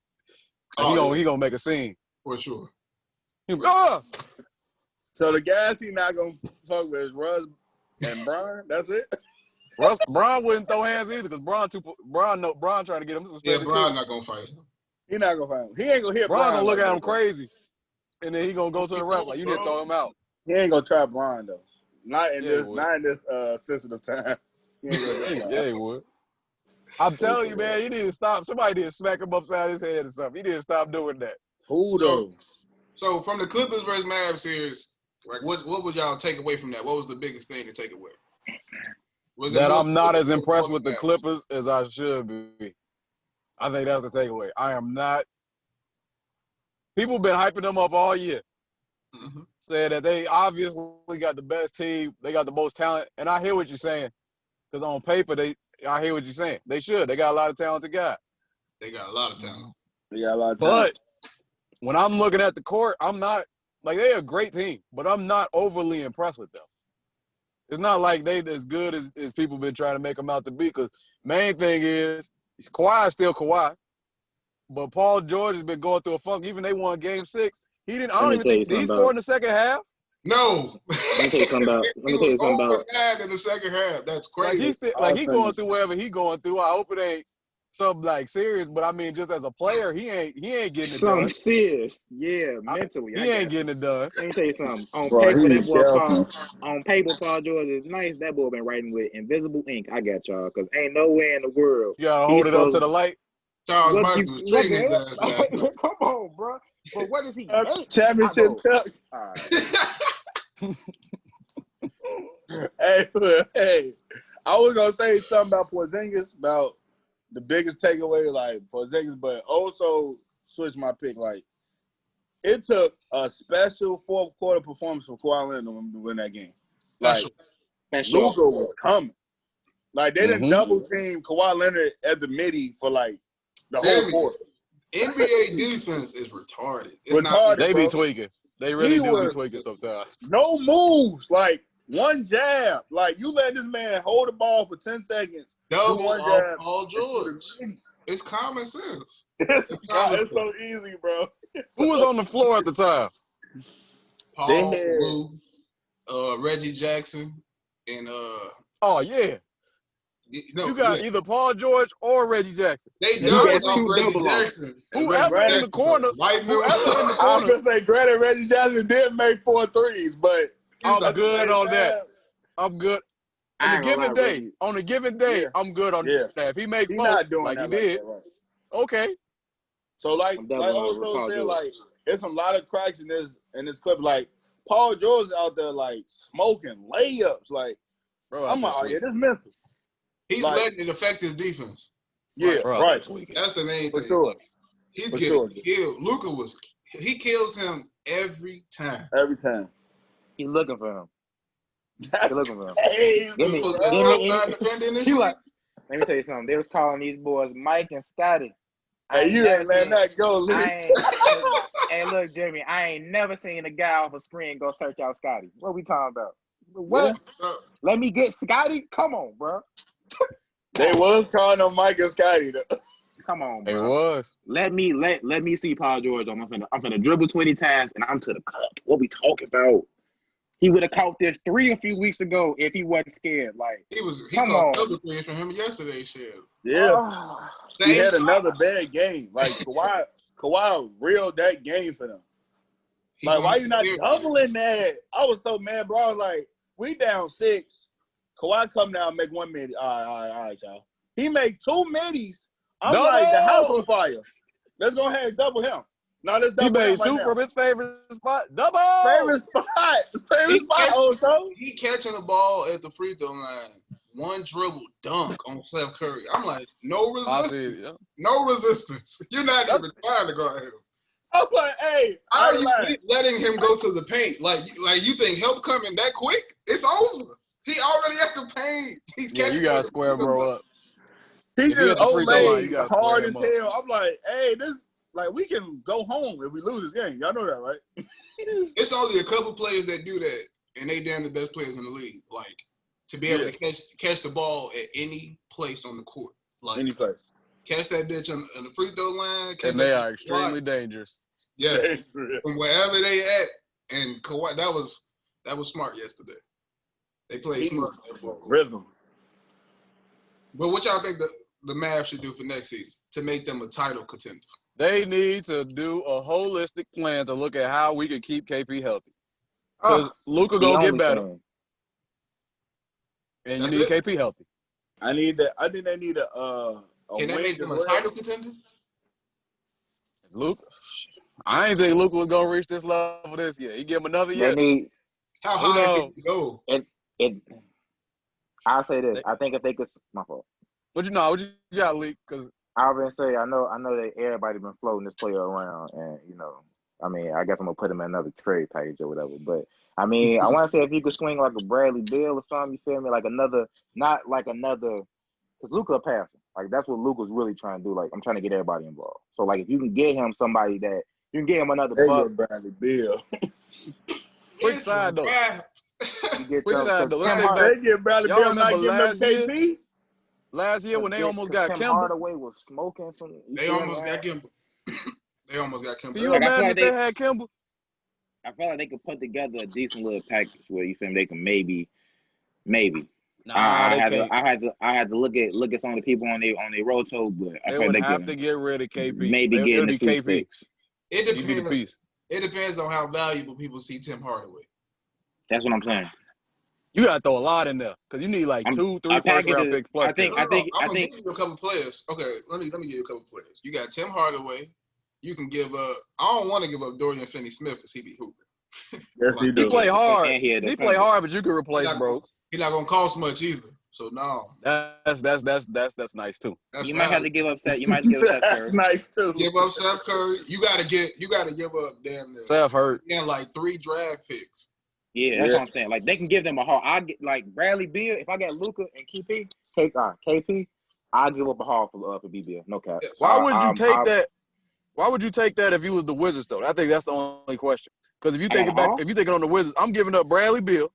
Oh, He gonna make a scene. for sure. So the guys he not gonna fuck with is Russ and Brian. That's it. Bron wouldn't throw hands either because Bron trying to get him Yeah, suspended Bron too. not gonna fight him. He not gonna find him. He ain't gonna hit Bron Brian. gonna look like at that, him bro. crazy, and then he gonna go to the ref like you need to throw him out. He ain't gonna try Brian though. Not in Yeah, this. he would. Not in this sensitive time. He ain't gonna hit Brian. Yeah, he would. I'm telling you, man, you need to stop. Somebody need to smack him upside his head or something. He need to stop doing that. Who though? So from the Clippers versus Mavs series, like what would y'all take away from that? What was the biggest thing to take away? Was it That more I'm not as Clippers or impressed more with the Mavs? Clippers as I should be. I think that's the takeaway. I am not. People been hyping them up all year. Mhm. Saying that they obviously got the best team. They got the most talent. And I hear what you're saying. Because on paper, I hear what you're saying. They should. They got a lot of talented guys. They got a lot of talent. He got a lot of time. But when I'm looking at the court, I'm not like they're a great team, but I'm not overly impressed with them. It's not like they as good as people been trying to make them out to be. Because main thing is Kawhi is still Kawhi, but Paul George has been going through a funk. Even they won Game 6. He didn't. I don't even think did he score in the second half. No. Let me tell you something about. Let me tell you something about. Bad in the second half. That's crazy. He going through whatever he going through. I hope it ain't something like serious, but I mean, just as a player, he ain't getting it Something done. serious, yeah, mentally. He ain't getting it done. Let me tell you something. On Bro, paper, he that boy careful. on paper, Paul George is nice. That boy been writing with invisible ink. I got y'all, because ain't nowhere in the world. You gotta hold it up to the light. Charles What Barkley was treating his ass back. Come on, bro. But what is he? Championship tuck. All right. Hey, I was gonna say something about Porzingis, about the biggest takeaway, like Porzingis, but also switch my pick. Like, it took a special fourth quarter performance for Kawhi Leonard to win that game. Like, Luka was coming. Like, they didn't double team Kawhi Leonard at the midi for like the whole quarter. NBA defense is retarded. They be tweaking. They really do be tweaking sometimes. No moves. Like, one jab. Like, you let this man hold the ball for 10 seconds. Double one off jab. Paul George. It's common sense. It's so easy, bro. Who was on the floor at the time? Paul, Reggie Jackson, and oh yeah. You got either Paul George or Reggie Jackson. They doubled off Reggie Jackson. Whoever in the corner. I was gonna say, granted, Reggie Jackson did make 4 threes, but I'm good on that. I'm good. On a given day, I'm good on that. If he make 4 like he did, okay. So like also said, like there's a lot of cracks in this clip. Like Paul George out there like smoking layups. Like, bro, I'm like, oh yeah, this mental. He's letting it affect his defense. Yeah, right. That's the main thing. For sure. He's getting killed. Luka he kills him every time. Every time. He's looking for him. He's looking for him. Hey, let me tell you something. They was calling these boys Mike and Scotty. Hey, you ain't letting that go, Lee. Hey, look, Jimmy, I ain't never seen a guy off a screen go search out Scotty. What we talking about? What? Let me get Scotty? Come on, bro. They was calling him Mike and Scotty, though. Come on, bro. It was. Let me see Paul George. I'm finna dribble 20 times and I'm to the cup. What we talking about? He would have caught this 3 a few weeks ago if he wasn't scared. Like, He come caught on. double threes from him yesterday. Shit. Yeah. He had another bad game. Like Kawhi reeled that game for them. Like, why you not doubling that? I was so mad, bro. I was like, we down 6. Kawhi come down and make 1 midi. All right, y'all. He make 2 middies. I'm like, the house on fire. Let's go ahead and double him. No, let's double him. He made 2 right from his favorite spot. Double! Favorite spot, He catching the ball at the free throw line. 1 dribble dunk on Steph Curry. I'm like, no resistance. No resistance. You're not even trying to go at him. I'm like, hey. How are you letting him go to the paint? Like you think help coming that quick? It's over. He already at the paint. He's catching. You gotta square bro up. He just Olay hard as hell. I'm like, hey, this like we can go home if we lose this game. Y'all know that, right? It's only a couple players that do that, and they damn the best players in the league. Like to be able to catch the ball at any place on the court. Like any place. Catch that bitch on the free throw line. And they are extremely dangerous. Yes. From wherever they at. And Kawhi, that was smart yesterday. They played smart. Rhythm. But what y'all think the Mavs should do for next season to make them a title contender? They need to do a holistic plan to look at how we can keep KP healthy. Because Luka gonna get better. And you need KP healthy. I think they need a can they make them a title contender? Luka? I ain't think Luka was gonna reach this level this year. He give him another year. How high did he go? I'll say this. I think if they could, my fault. What you got, Leek? Because I was gonna say I know that everybody been floating this player around, and I mean, I guess I'm gonna put him in another trade package or whatever. But I mean, I want to say if you could swing like a Bradley Beal or something, you feel me? Like not like another, because Luka passing. Like that's what Luka's really trying to do. Like I'm trying to get everybody involved. So like if you can get him somebody that you can get him another buck. Bradley Beal. Quick side though. Let's they get Bradley Beal not giving up KP. Last year when they almost got Tim Kemba. Hardaway was smoking some. They almost got Kemba. Can you imagine if they had Kemba? I feel like they could put together a decent little package where you think they can maybe. Nah, I had to look at some of the people on their roto, but I they would have to get rid of KP. Maybe getting the KP. It depends on how valuable people see Tim Hardaway. That's what I'm saying. You gotta throw a lot in there because you need like 2-3 first round picks plus. I'm gonna give you a couple players. Okay, let me give you a couple players. You got Tim Hardaway. You can give up. I don't want to give up Dorian Finney-Smith because he be hooping. Yes, he do. He play hard. He play hard, but you can replace bro. He's not gonna cost much either. So no. That's nice too. You might have to give up Seth. You might give up Seth Curry. That's nice too. Give up Seth Curry. You gotta give up damn near. Seth hurt. Yeah, like 3 draft picks. Yeah, that's what I'm saying. Like they can give them a haul. I get like Bradley Beal. If I got Luka and KP, I'll give up a haul for B Beal. No cap. Why would you take that? Why would you take that if you was the Wizards though? I think that's the only question. Because if you think it on the Wizards, I'm giving up Bradley Beal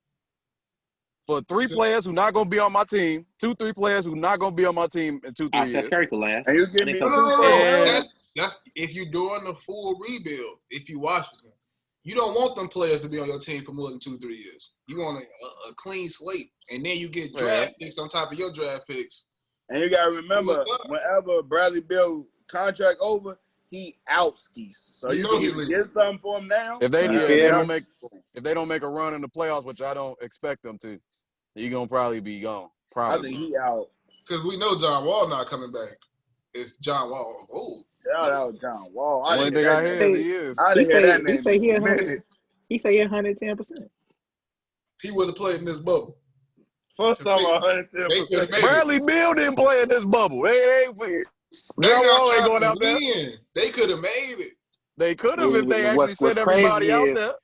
for 3 players who not gonna be on my team, 2-3 players who not gonna be on my team in 2-3 years. Seth Curry for last. And you give me no. That's if you're doing the full rebuild. If you Washington. You don't want them players to be on your team for more than 2-3 years. You want a clean slate, and then you get draft picks on top of your draft picks. And you gotta remember, whenever Bradley Beal contract over, he out skis. So you can either get something for him now. If they don't make a run in the playoffs, which I don't expect them to, he's gonna probably be gone. Probably. I think he out. Because we know John Wall not coming back. It's John Wall. Oh. Yeah, that was John Wall. Only thing I hear he is. I didn't hear that name. He say he 110%. He would have played in this bubble. First time 110%. Bradley Beal didn't play in this bubble. John Wall ain't going out there. They could have made it. They could have if they actually sent everybody out there.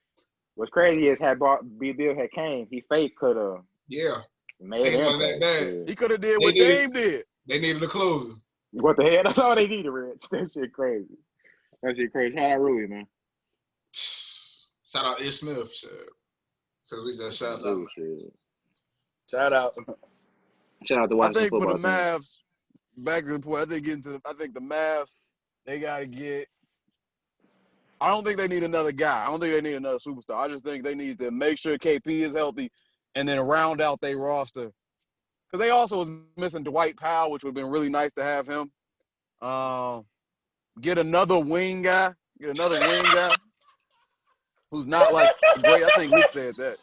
What's crazy is had B Bill had came, he fake could have. Yeah. Made it. He could have did what Dame did. They needed a closer. What the hell? That's all they needed, Rich. That shit crazy. Shout out Rui, man. Shout out Ish Smith, shit. Because we just shout out. Shout out. Shout out to Washington. I think for the team. Mavs, back to the point, I think the Mavs, they got to get I don't think they need another guy. I don't think they need another superstar. I just think they need to make sure KP is healthy and then round out their roster. Because they also was missing Dwight Powell, which would have been really nice to have him. Get another wing guy. Who's not like great. I think Leek said that.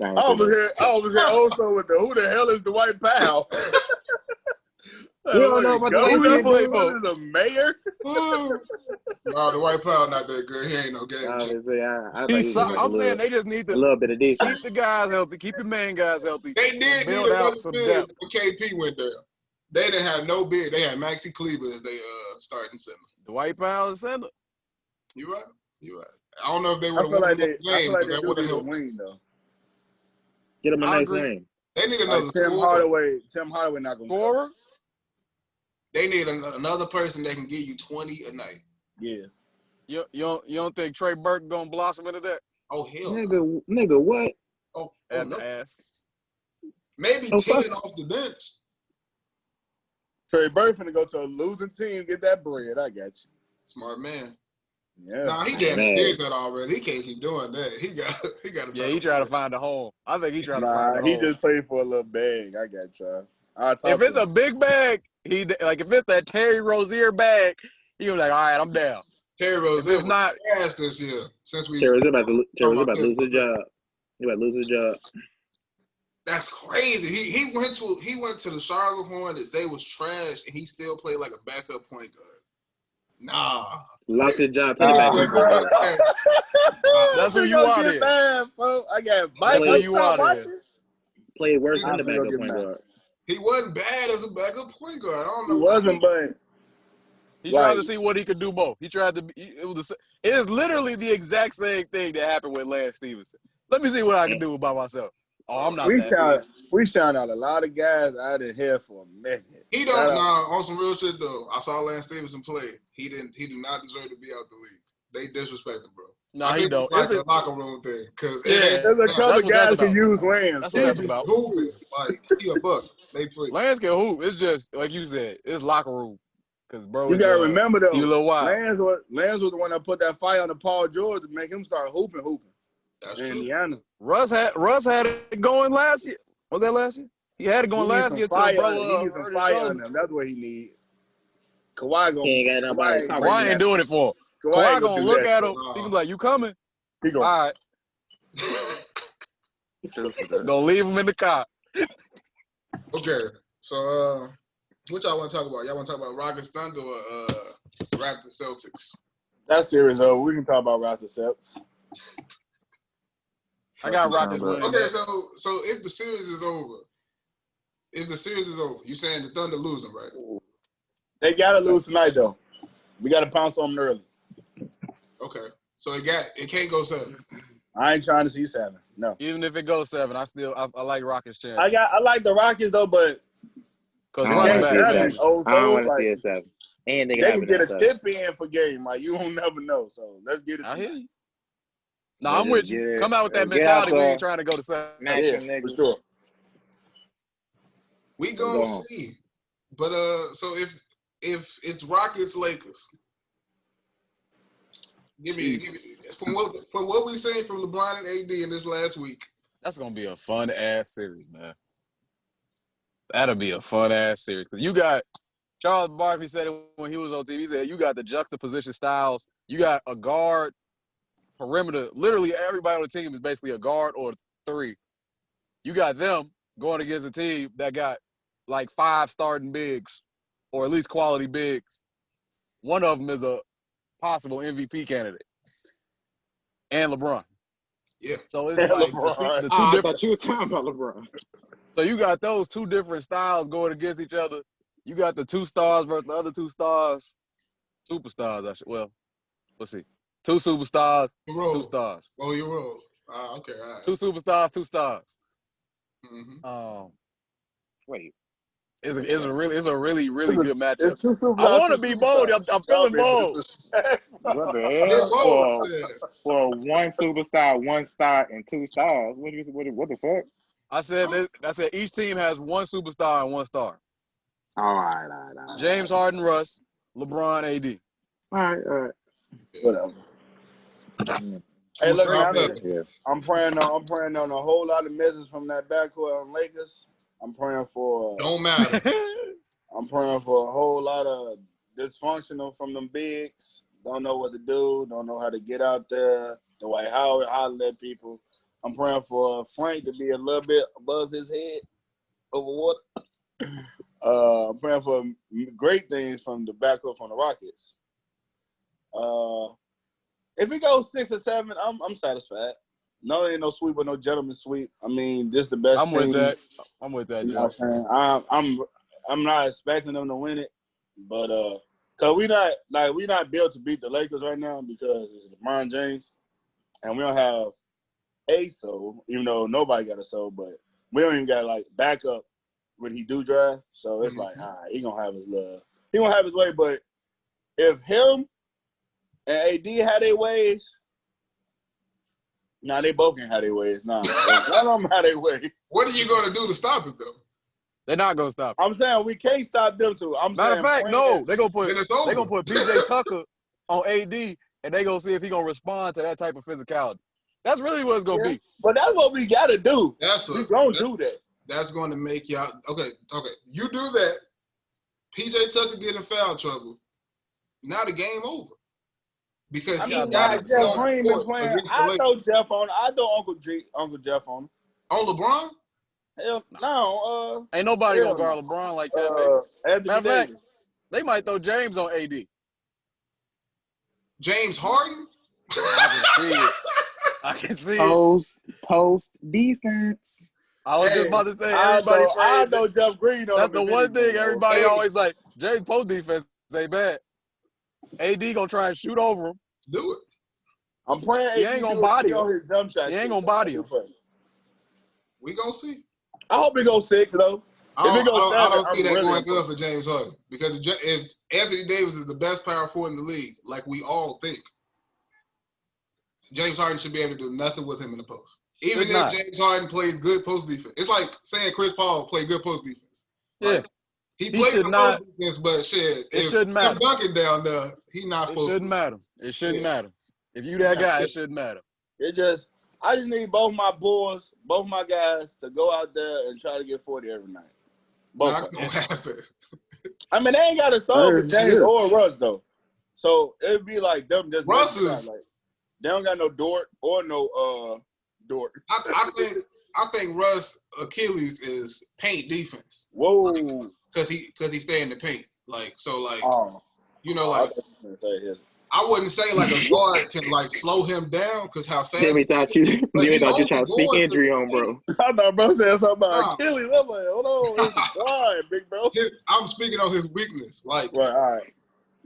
I was here also with who the hell is Dwight Powell? We don't know about Who he play for? The mayor? No, the White Power not that good. He ain't no game changer. I'm saying they just need to a little bit of defense. keep the guys healthy, keep the main guys healthy. They did need build another out some big depth. when KP went there. They didn't have no big. They had Maxi Kleber as they starting center. Dwight Powell is center. You right. I don't know if they would have won the the game, but they that would have helped. wing though. Get him a nice wing. They need another Tim Hardaway not gonna scorer. They need another person that can give you 20 a night. Yeah. You don't think Trey Burke gonna blossom into that? Oh hell, nigga, what? Oh no. Ass. Maybe 10 off the bench. Trey Burke finna go to a losing team, get that bread. I got you. Smart man. Yeah. Nah, he did that already. He can't keep doing that. He got to. Yeah, he tried to find a home. I think he tried to find a home. He just played for a little bag. I got y'all. If it's a big bag, if it's that Terry Rozier bag, he was like, all right, I'm down. Terry Rozier is not fast this year since we. Terry's about to lose his job. He about to lose his job. That's crazy. He went to the Charlotte Hornets. They was trash, and he still played like a backup point guard. Nah. Lost his job to the backup. That's who you want here. I got That's who you want here. Played worse than the backup point guard. He wasn't bad as a backup point guard. I don't know. He wasn't, but he tried to see what he could do more. He tried to. It is literally the exact same thing that happened with Lance Stevenson. Let me see what I can do by myself. Oh, I'm not. We found out a lot of guys out in here for a minute. He don't. On some real shit though. I saw Lance Stevenson play. He do not deserve to be out the league. They disrespect him, bro. No, he don't. It's like a locker room thing. Cause there's a couple guys can use Lance. That's what that's about. Like he a buck. They tweet. Lance can hoop. It's just like you said. It's locker room. Cause bro, you gotta remember though. He a little wild. Lance was the one that put that fire on the Paul George to make him start hooping. That's in true. Indiana. Russ had it going last year. Was that last year? He had it going last year too, bro. He needs some fire on them. That's what he need. Kawhi ain't doing it for him. Kawhi gonna look at him. He gonna be like, "You coming?" He go. All right. Gonna leave him in the car. Okay, so what y'all want to talk about? Y'all want to talk about Rockets Thunder or Raptors Celtics? That series over. We can talk about Raptors Celtics. I got Rockets winning. Okay, so if the series is over, you saying the Thunder losing, right? They gotta lose tonight though. We gotta pounce on them early. Okay. So it can't go 7. I ain't trying to see 7. No. Even if it goes 7, I like Rockets chance. I like the Rockets though, but I don't want to see it 7. And they can get a tip in for game. Like you won't never know. So let's get it. I hear you. No, I'm with you. Come out with that mentality. We ain't trying to go to 7. Yeah, for sure. We gonna see. But so if it's Rockets Lakers, give me from what we seen from LeBron and AD in this last week. That's gonna be a fun ass series, man. That'll be a fun ass series because you got Charles Barkley said it when he was on TV. He said you got the juxtaposition styles. You got a guard, perimeter. Literally everybody on the team is basically a guard or 3. You got them going against a team that got like 5 starting bigs, or at least quality bigs. One of them is a possible MVP candidate, and LeBron. Yeah. So it's like to see the two different. I thought you were talking about LeBron. So you got those 2 different styles going against each other. You got the 2 stars versus the other 2 stars. Superstars, let's see. 2 superstars, 2 stars. Oh, you're wrong. Okay, all right. 2 superstars, 2 stars. Mm-hmm. Wait. It's a really good matchup. I want to be bold. I'm feeling bold. What the hell? For 1 superstar, 1 star, and 2 stars. What the fuck? I said each team has 1 superstar and 1 star. All right. James Harden, Russ, LeBron, AD. All right. Whatever. Mm. Hey, look, Straight man, Celtics. Yeah. I'm praying on a whole lot of misses from that backcourt on Lakers. I'm praying for. Don't matter. I'm praying for a whole lot of dysfunctional from them bigs. Don't know what to do. Don't know how to get out there. Dwight Howard hollering at people. I'm praying for Frank to be a little bit above his head over water. I'm praying for great things from the backcourt from the Rockets. If it goes 6 or 7, I'm satisfied. No, ain't no sweep or no gentleman sweep. I mean, this the best I'm team. with that. I'm with that, You know Joe. what I'm saying? I'm not expecting them to win it, but cause we not built to beat the Lakers right now because it's LeBron James, and we don't have a soul, even though nobody got a soul, but we don't even got like backup when he do drive. So it's like, he gonna have his love. He gonna have his way, but if him and AD had their ways, they both can have their ways. If one of them had their way. What are you gonna do to stop it though? They're not gonna stop it. I'm saying we can't stop them two. Matter of fact, no, they're gonna Then it's over. put PJ Tucker on AD, and they gonna see if he gonna respond to that type of physicality. That's really what it's gonna be. But that's what we gotta do. We gonna do that. That's going to make y'all okay. You do that. PJ Tucker get in foul trouble. Now the game over. Because he got Jeff Green been playing. I know Jeff on. I know Uncle Jeff on. On LeBron? Hell no. Ain't nobody gonna guard LeBron like that, baby. Matter of fact, they might throw James on AD. James Harden? I can see it. I can see it. Post defense. I was just about to say, I know Jeff Green. That's the one thing everybody always like. James post defense ain't bad. AD gonna try and shoot over him. Do it. I'm praying. He ain't gonna body him. He ain't gonna body him. We gonna see. I hope it goes 6 though. I don't see that going good for James Harden because if Anthony Davis is the best power forward in the league, like we all think, James Harden should be able to do nothing with him in the post. Even if James Harden plays good post defense, it's like saying Chris Paul played good post defense. Like, he played good post defense, but shit, it shouldn't matter. If Duncan down there, he not supposed to. It shouldn't matter. It shouldn't matter. If you that guy, it shouldn't matter. I just need both my boys, both my guys to go out there and try to get 40 every night. Not gonna happen. I mean, they ain't got to solve for James or Russ though. So it'd be like them just Russ is like they don't got no Dort or no Dort. I think Russ Achilles is paint defense. Whoa. Because he stay in the paint. I wouldn't say like a guard can like slow him down because how fast. Jimmy thought you trying to speak injury on, bro. I thought bro said something about Achilles. I'm like, hold on, it's quiet, big bro. I'm speaking on his weakness. Like, right, all right.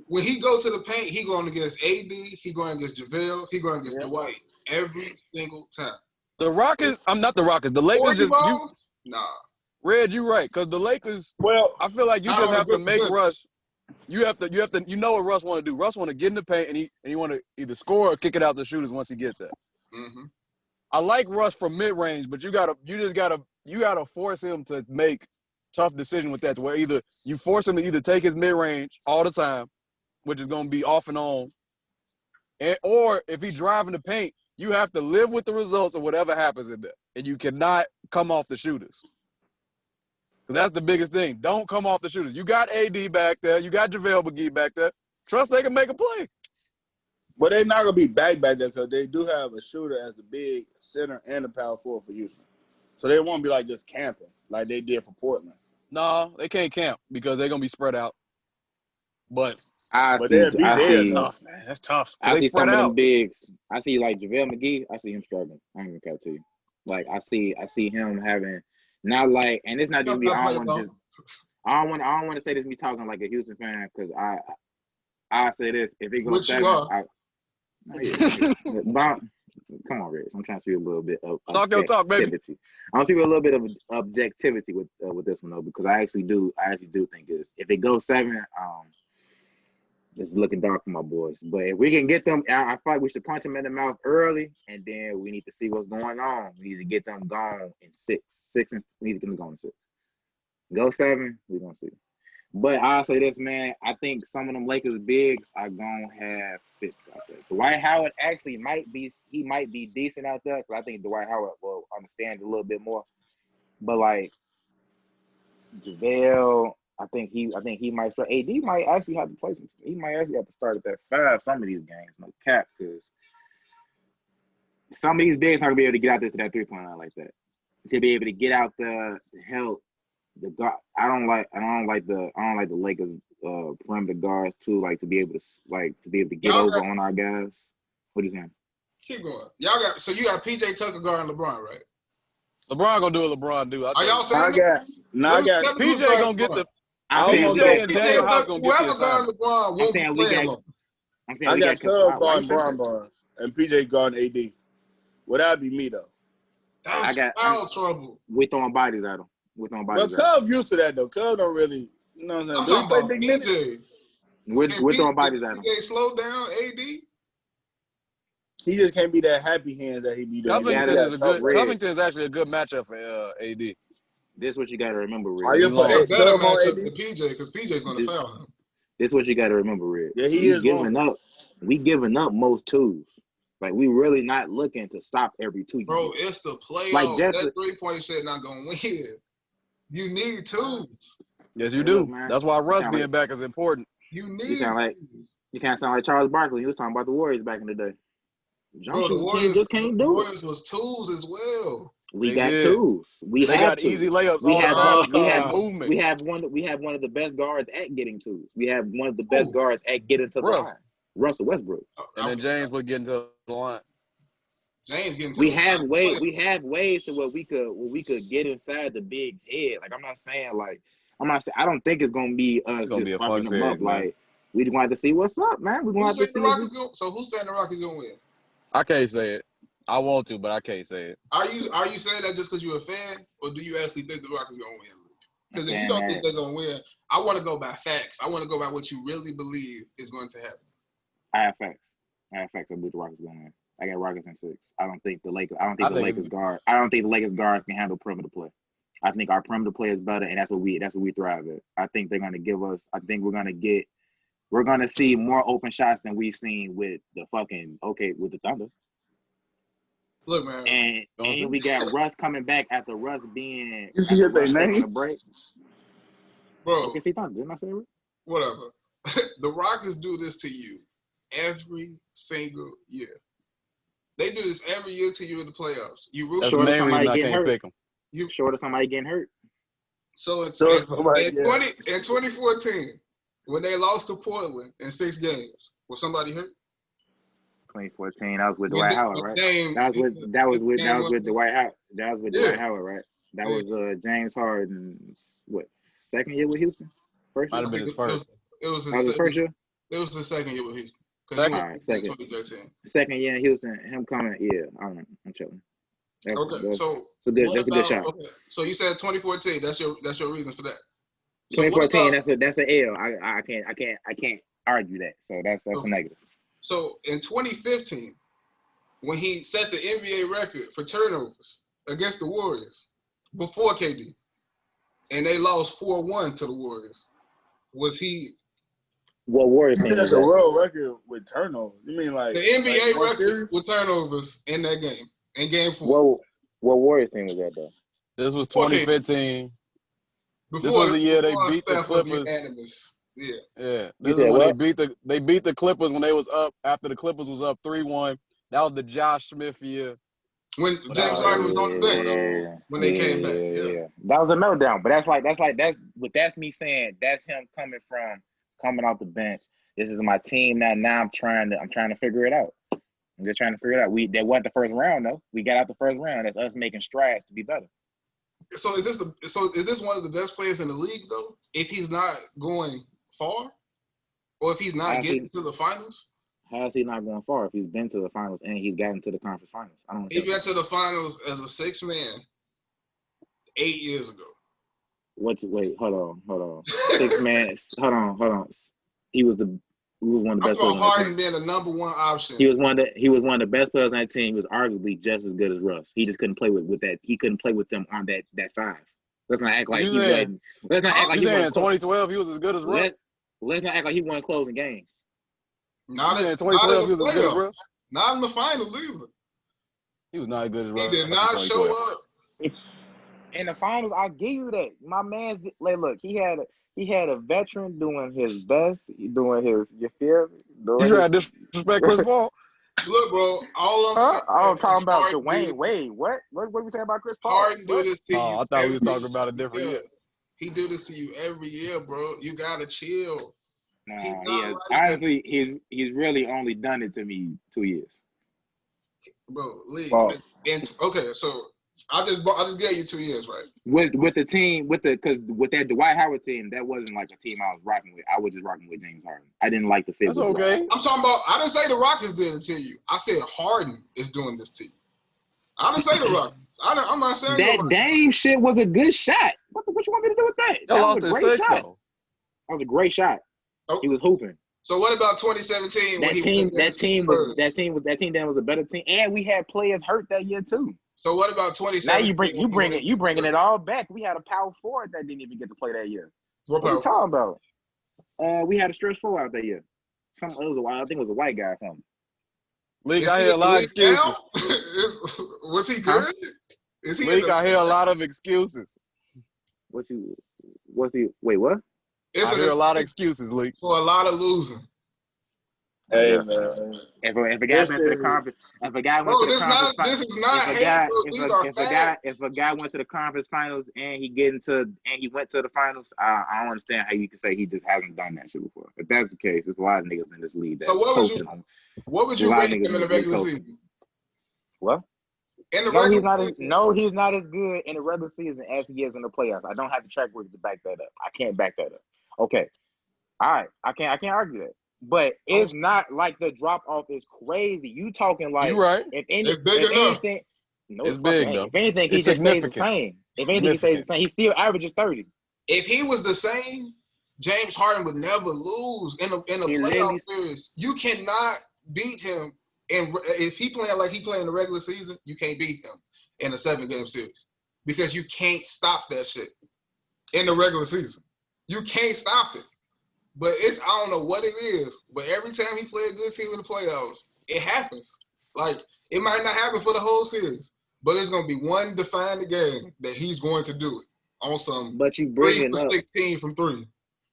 When he go to the paint, he going against AD, he going against JaVale, he going against Dwight every single time. The Rockets, I'm not the Rockets. The Lakers nah. Red, you right, because the Lakers. Well, I feel like you just have to make Russ. You have to. You know what Russ want to do. Russ want to get in the paint and he want to either score or kick it out to shooters once he gets there. Mm-hmm. I like Russ from mid range, but you gotta force him to make tough decisions with that. Where either you force him to either take his mid range all the time, which is going to be off and on, or if he driving the paint, you have to live with the results of whatever happens in there, and you cannot come off the shooters. Because that's the biggest thing. Don't come off the shooters. You got AD back there. You got JaVale McGee back there. Trust they can make a play. But they're not going to be back there because they do have a shooter as the big center and a power forward for Houston. So they won't be like just camping like they did for Portland. No, they can't camp because they're going to be spread out. But that's tough, man. That's tough. I see some of them bigs. I see like JaVale McGee. I see him struggling. I ain't gonna cut to you. Like I see him having not like, and it's not just me. I don't want to say this me talking like a Houston fan because I say this if it goes 7. Come on, Rich. I'm trying to speak a little bit of talk your talk, baby. I'm speaking a little bit of objectivity with this one though because I actually do think if it goes 7, it's looking dark for my boys. But if we can get them, I feel like we should punch them in the mouth early, and then we need to see what's going on. We need to get them gone in 6. We need to get them going in 6. Go 7, we're gonna see. But I'll say this, man. I think some of them Lakers bigs are gonna have fits out there. Dwight Howard actually might be decent out there because I think Dwight Howard will understand a little bit more. But like JaVale, I think he might start. AD might actually have to play some. He might actually have to start at that 5 some of these games. No cap, because some of these bigs not gonna be able to get out there to that 3-point line like that. To be able to get out there to help the guard. I don't like the Lakers perimeter guards too. Like to be able to get over on our guys. What are you saying? Keep going. You got PJ Tucker guarding LeBron, right? LeBron gonna do what LeBron do. Are y'all saying I got PJ gonna get the I'm saying PJ and Daniel House gonna get the assignment. LeBron won't be playing long. I got Cub guarding Bron and PJ guarding AD. Well, that'd be me though. I got foul trouble. We throwing bodies at him. But Cub used to that though. Cub don't really, you know what I'm saying? I'm talking about PJ. We're throwing bodies at him. PJ slow down, AD. He just can't be that happy hand that he be doing. Covington is actually a good matchup for AD. This is what you got to remember, Red. Are you a better matchup than PJ because PJ's going to foul him. This is what you got to remember, Red. Yeah, he is giving up. We giving up most twos. Like we really not looking to stop every 2 years. Bro, it's the playoffs. Like that 3-point shit not gonna win. You need twos. Yes, you do. Look, that's why Russ being back is important. You need. You can't sound like Charles Barkley. He was talking about the Warriors back in the day. Bro, the Warriors just can't do it. The Warriors was twos as well. We got twos. They got easy layups. We have one of the best guards at getting twos. We have one of the best guards at getting to the line. Russell Westbrook. And then James would get into the line. James getting to we have ways to where we could get inside the big's head. Like I don't think it's gonna be us just fucking them up. Like we just want to see what's up, man. We're gonna have to see. So who's saying the Rockets gonna win? I can't say it. I want to, but I can't say it. Are you saying that just because you're a fan, or do you actually think the Rockets gonna win? Because if you don't think they're gonna win, I want to go by facts. I want to go by what you really believe is going to happen. I have facts. I believe the Rockets going to win. I got Rockets in 6. I don't think the Lakers guards can handle perimeter play. I think our perimeter play is better, and that's what we thrive at. I think they're going to give us. I think we're going to see more open shots than we've seen with the with the Thunder. Look, man, and we got Russ coming back after Russ being taking a break. Bro, okay, see Thunder, didn't I say it? Whatever. The Rockets do this to you every single year. They do this every year to you in the playoffs. You root short of somebody getting hurt. You short of somebody getting hurt. So in 2014, when they lost to Portland in 6 games, was somebody hurt? 2014, that was with Dwight Howard, right? That was with Dwight Howard. That was with Dwight Howard, right? That was James Harden's second year with Houston? First year? Might have been his first. It was his first year? It was the second year with Houston. Second year in Houston, him coming, I'm chilling. That's a good shot. Okay. So you said 2014. That's your reason for that. 2014. That's an L. I can't argue that. So that's a negative. So in 2015, when he set the NBA record for turnovers against the Warriors before KD, and they lost 4-1 to the Warriors, was he? What Warriors? He set the world record with turnovers. You mean like the NBA record with turnovers in that game, in Game 4? What Warriors team was that though? This was 2015. This was the year they beat the Clippers. Yeah. This is when they beat the Clippers when they was up after the Clippers was up 3-1. That was the Josh Smith year. When James Harden was on the bench when they came back. Yeah. That was a meltdown. But that's me saying that's him coming off the bench. This is my team now. Now I'm trying to figure it out. I'm just trying to figure it out. That wasn't the first round though. We got out the first round. That's us making strides to be better. So is this one of the best players in the league though? If he's not going far, or if he's not getting to the finals? How is he not going far if he's been to the finals and he's gotten to the conference finals? He got to the finals as a 6 man 8 years ago. Wait, hold on. 6 man, hold on. He was one of the best players on that Harden being the number 1 option. He was one of the best players on that team. He was arguably just as good as Russ. He just couldn't play with that. He couldn't play with them on that 5. Let's not act like You he saying- wasn't. Let's not act like You he saying in wasn't. 2012 he was as good as Russ? Let's not act like he wasn't closing games. Not You saying in in 2012 he was as good as playoffs. Russ? Not in the finals either. He was not as good as He Russ. did in not 2012. show up. In the finals, I give you that. My man's like, look, he had a veteran doing his best, doing his, you feel me? You trying to disrespect Chris Paul? Look, bro, all I'm saying I'm is talking about Harden Dwayne did- Wade. What we saying about Chris Paul? Harden do What? this to you. Oh, I thought we was every talking about a different year. He do this to you every year, bro. You gotta chill. He's Nah, not he has. like that. Honestly, he's really only done it to me 2 years. Bro, Lee. Paul. Okay, so I just gave you 2 years, right? With the team, because with that Dwight Howard team, that wasn't like a team I was rocking with. I was just rocking with James Harden. I didn't like the fit. That's with Dwight. okay. I'm talking about. I didn't say the Rockets did it to you. I said Harden is doing this to you. I didn't say the Rockets. I'm not saying That Dame shit was a good shot. What you want me to do with that? Y'all That lost was a in great 6 shot. though. That was a great shot. Oh. He was hooping. So what about 2017? when he went against Spurs? That team was a better team, and we had players hurt that year too. So what about 2017? Now you bringing it all back. We had a power forward that didn't even get to play that year. What What are you about? talking about? We had a stretch four out that year. I think it was a white guy or something. League, Is I he hear a lot of in the league now? excuses. Was he Huh? good? Is he in League, the I hear a lot of excuses. Wait, what? It's I an hear a lot of excuses, League. for a lot of losing. Hey, Yeah. man. If a guy went to the conference, if a guy went to the conference, This is not if a hate, guy, bro. These are facts. if a guy went to the conference finals and he went to the finals, I don't understand how you can say he just hasn't done that shit before. If that's the case, there's a lot of niggas in this league that So what would you- coaching. What would A you lot of rate niggas him in the in this league regular coaching. season? What? In the No, regular he's not as season? he's not as good in the regular season as he is in the playoffs. I don't have the track record to back that up. I can't back that up. Okay. All right. I can't argue that. But it's not like the drop off is crazy. You talking like You right. It's big enough. anything, no, It's it big, ain't. though. If anything, he It's just stays the significant. same. If anything, he stays the same. He still averages 30. If he was the same, James Harden would never lose in a He playoff literally- series. You cannot beat him. And if he playing like he playing in the regular season, you can't beat him in a 7-game series because you can't stop that shit in the regular season. You can't stop it. But I don't know what it is, but every time he play a good team in the playoffs, it happens. Like, it might not happen for the whole series, but it's going to be one defined game that he's going to do it on some But you 3 bringing for up 16 from 3.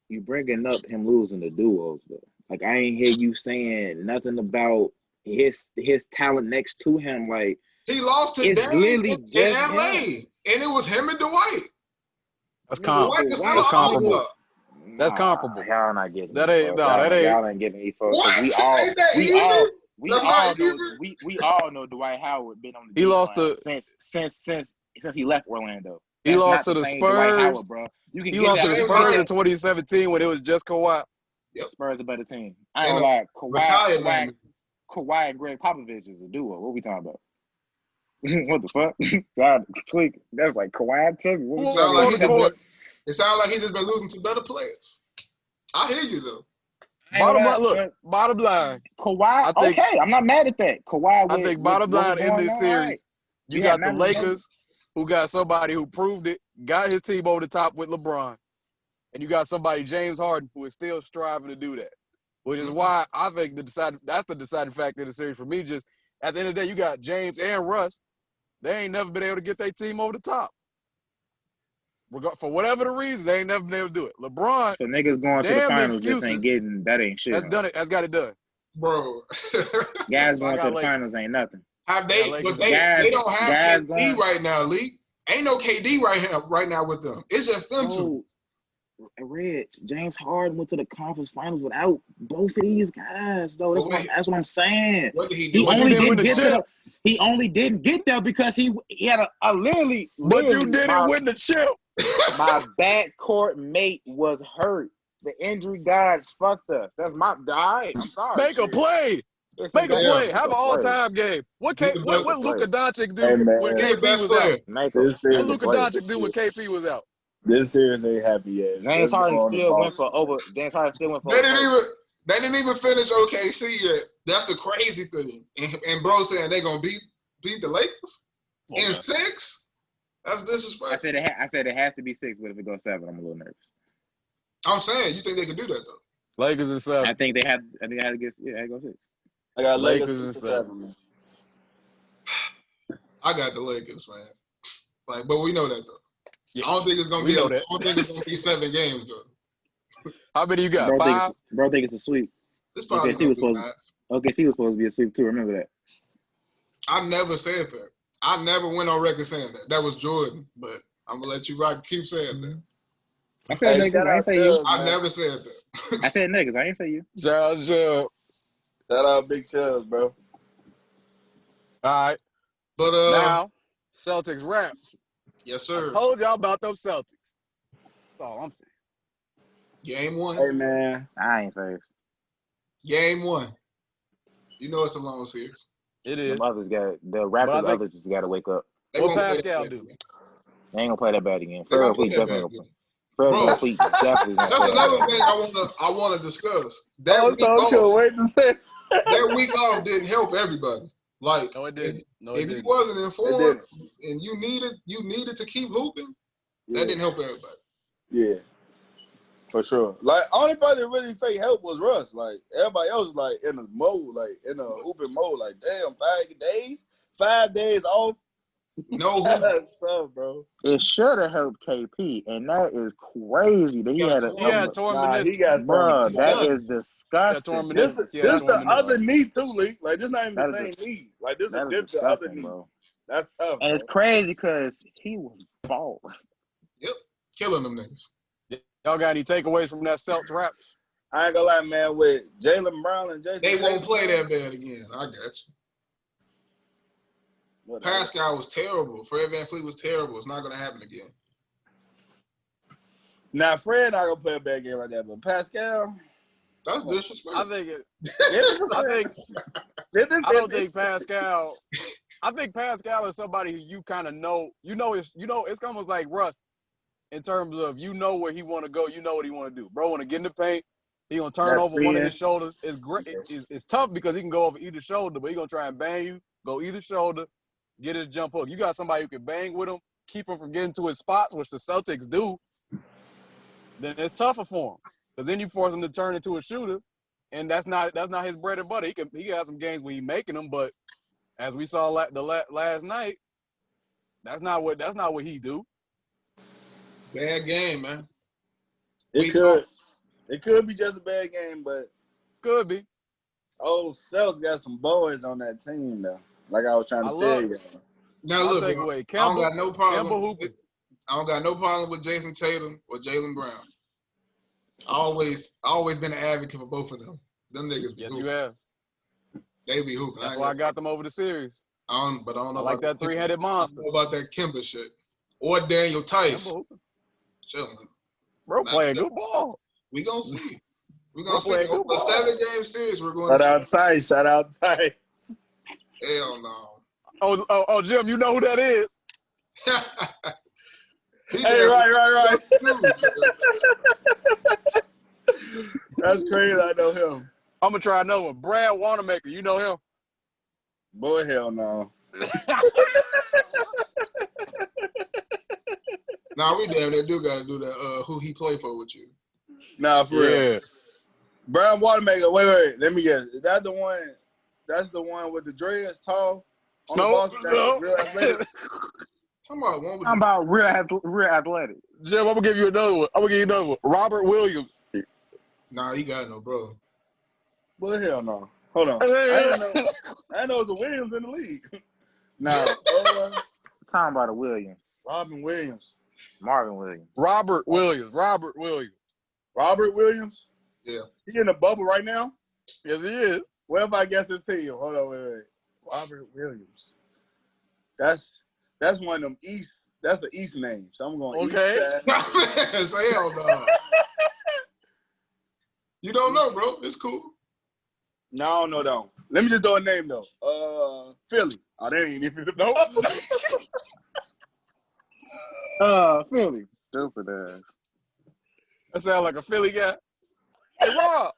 him losing the duos though. Like I ain't hear you saying nothing about his talent next to him. Like He lost to It's Dame literally in just LA, him. and it was him and Dwight. That's Dwight is still That's an comparable. all-star. That's comparable. Y'all not getting That me, ain't- folks. no, that ain't- Y'all ain't getting me, folks. What? We all Ain't that we even? all we That's all not know even? we all know Dwight Howard been on the He lost decline to- since he left Orlando. He That's lost not to the same Dwight Spurs. Howard, bro. You can He get lost that. to the James Spurs Harden. in 2017 when it was just Kawhi. The Spurs a better team. I ain't And gonna lie. Retired man. Kawhi and Greg Popovich is a duo. What we talking about? What the fuck? God, tweak. That's like Kawhi too. What we Who talking on about? the He court? It sounds like he's just been losing to better players. I hear you though. I ain't gonna lie, Look, bottom line. Kawhi. I think- Okay, I'm not mad at that. Kawhi. I think bottom line in this series, Right. you Yeah, got the Lakers, who got somebody who proved it, got his team over the top with LeBron, and you got somebody, James Harden, who is still striving to do that, which is why I think that's the deciding factor of the series for me. Just at the end of the day, you got James and Russ. They ain't never been able to get their team over the top. For whatever the reason, they ain't never been able to do it. LeBron, So niggas going to the damn the finals just excuses. ain't getting that ain't shit. has done it. Has got it done. Bro. Guys So I going got to the Lakers. finals ain't nothing. Have Yeah, they Lakers but guys- they don't have guys KD going- right now, Lee. Ain't no KD right now with them. It's just them two. Reg, James Harden went to the conference finals without both of these guys, though. That's what I'm saying. What did he He do? But you only didn't win didn't the get chip. he only didn't get there because he had a literally. But you literally, didn't win the chip. My backcourt mate was hurt. The injury gods fucked us. That's my. All right, I'm sorry. Make a shit. play. It's Make a game. play. Make Have an play. all-time game. What He's the best Luka Doncic do Hey, man. when He's the KP best was player. out? Make This a What series, Luka Doncic do when KP was out? this series ain't happy yet. James Let's go Harden on the still ball. went for over. James Harden still went for. They over. didn't even finish OKC yet. That's the crazy thing. And bro saying they gonna beat the Lakers in 6. That's disrespectful. I said it has to be 6, but if it goes 7, I'm a little nervous. I'm saying, you think they could do that though? Lakers and 7. I think they have to get. Yeah, it goes 6. I got Lakers and 7. man. I got the Lakers, man. Like, but we know that though. Yeah, I don't think it's gonna we be. know I that. don't think it's gonna be 7 games though. How many you got? 5? Bro think it's a sweep. This probably OKC was gonna be supposed. 9. OKC was supposed to be a sweep too. Remember that. I never said that. I never went on record saying that. That was Jordan, but I'm gonna let you rock. Keep saying that. I said niggas. I ain't say you. I never said that. I said niggas. I ain't say you. Shout Shout out Big Chubbs, bro. All right. But now, Celtics Raps. Yes, sir. I told y'all about them Celtics. That's all I'm saying. Game 1. Hey, man. I ain't first. Game 1. You know it's a long series. It is. The Raptors others just got to wake up. What Pascal do? They ain't gonna play that bad again. Fred Fleet definitely gonna play. Bro, Fleet definitely gonna play. That's another thing I want to discuss. That week so off, cool. Wait to say. that week off didn't help everybody. Like, No, it didn't. If you wasn't informed and you needed to keep hooping, that didn't help everybody. Yeah, for sure. Like, only person that really fake help was Russ. Like, everybody else was like in a mode, like in a hooping mode. Like, damn, 5 days off. No, that's tough, bro. It should have helped KP, and that is crazy. That he had torn meniscus. He got bro, that is disgusting. This the other knee too, Leek. Like, this not even the same knee. Like, this is the other knee. Bro. That's tough. And it's crazy because he was bald. Yep, killing them niggas. Y'all got any takeaways from that Celtics Raps? I ain't gonna lie, man. With Jaylen Brown and Jason, they won't play that bad again. I got you. Pascal was terrible. Fred VanVleet was terrible. It's not going to happen again. Now, Fred not going to play a bad game like that, but Pascal. That's disrespectful. I don't think Pascal. I think Pascal is somebody who you kind of know. It's almost like Russ in terms of where he want to go. You know what he want to do. Bro want to get in the paint. He going to turn over one of his shoulders. It's great. It's tough because he can go over either shoulder, but he going to try and bang you, go either shoulder. Get his jump hook. You got somebody who can bang with him, keep him from getting to his spots, which the Celtics do. Then it's tougher for him because then you force him to turn into a shooter, and that's not his bread and butter. He has some games where he's making them, but as we saw last night, that's not what he do. Bad game, man. It could be just a bad game, but could be. Oh, Celtics got some boys on that team though. Like I was trying to tell you. Now look, I don't got no problem. I don't got no problem with Jason Tatum or Jaylen Brown. I always been an advocate for both of them. Them niggas be yes, hooping. You have. They be hooping. That's why I got them over the series. I don't know. I like that three-headed monster. I don't know about that Kimber shit or Daniel Tice. Chilling. Bro, playing good ball. We gonna see. We gonna see. For 7-game series, we're going to see. Shout out Tice. Hell no. Oh, Jim, you know who that is? Hey, right. That's crazy. I know him. I'm gonna try another one. Brad Wanamaker, you know him? Boy, hell no. Nah, we damn near do gotta do that. Who he play for with you? Nah, for real. Brad Wanamaker. Wait. Let me guess. Is that the one? That's the one with the dreads, tall. No. Real athletic. I'm about real athletic. Jim, I'm gonna give you another one. Robert Williams. Nah, he got no bro. Well, hell no. Hold on. I didn't know it was a Williams in the league. Nah. Talking about a Williams. Marvin Williams. Robert Williams. Yeah. He in the bubble right now? Yes, he is. Well, if I guess his team. Hold on, wait. Robert Williams. That's one of them East. That's the East name. So I'm going East side. Say hell no. You don't know, bro. It's cool. No, I don't know though. Let me just throw a name though. Philly. Oh, they ain't even nope. Philly. Stupid ass. That sound like a Philly guy. Hey, Rob.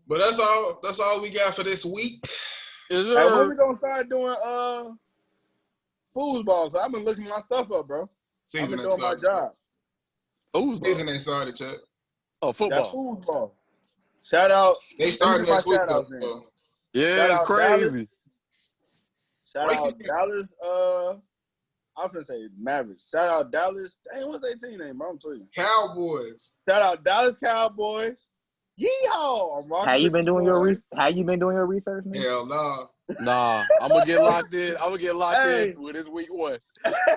But that's all we got for this week. Hey, when we gonna start doing foosball. So I've been looking my stuff up, bro. I've been doing my job. Season ain't started, Chuck. Oh, That football. foosball. Shout out. They started next week, though. Yeah, it's crazy. Shout out Dallas. I'm finna say Mavericks. Shout out Dallas. Dang, what's their team name, bro? I'm telling you. Cowboys. Shout out Dallas Cowboys. Yeehaw! How you been doing your research, man? Hell no. Nah, I'm gonna get locked in. I'm gonna get locked in with this week 1.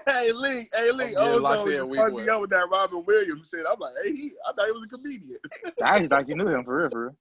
Hey, Leek. Oh, so you fucked me up with that Robin Williams shit. I'm like, hey, I thought he was a comedian. I just thought you knew him for real.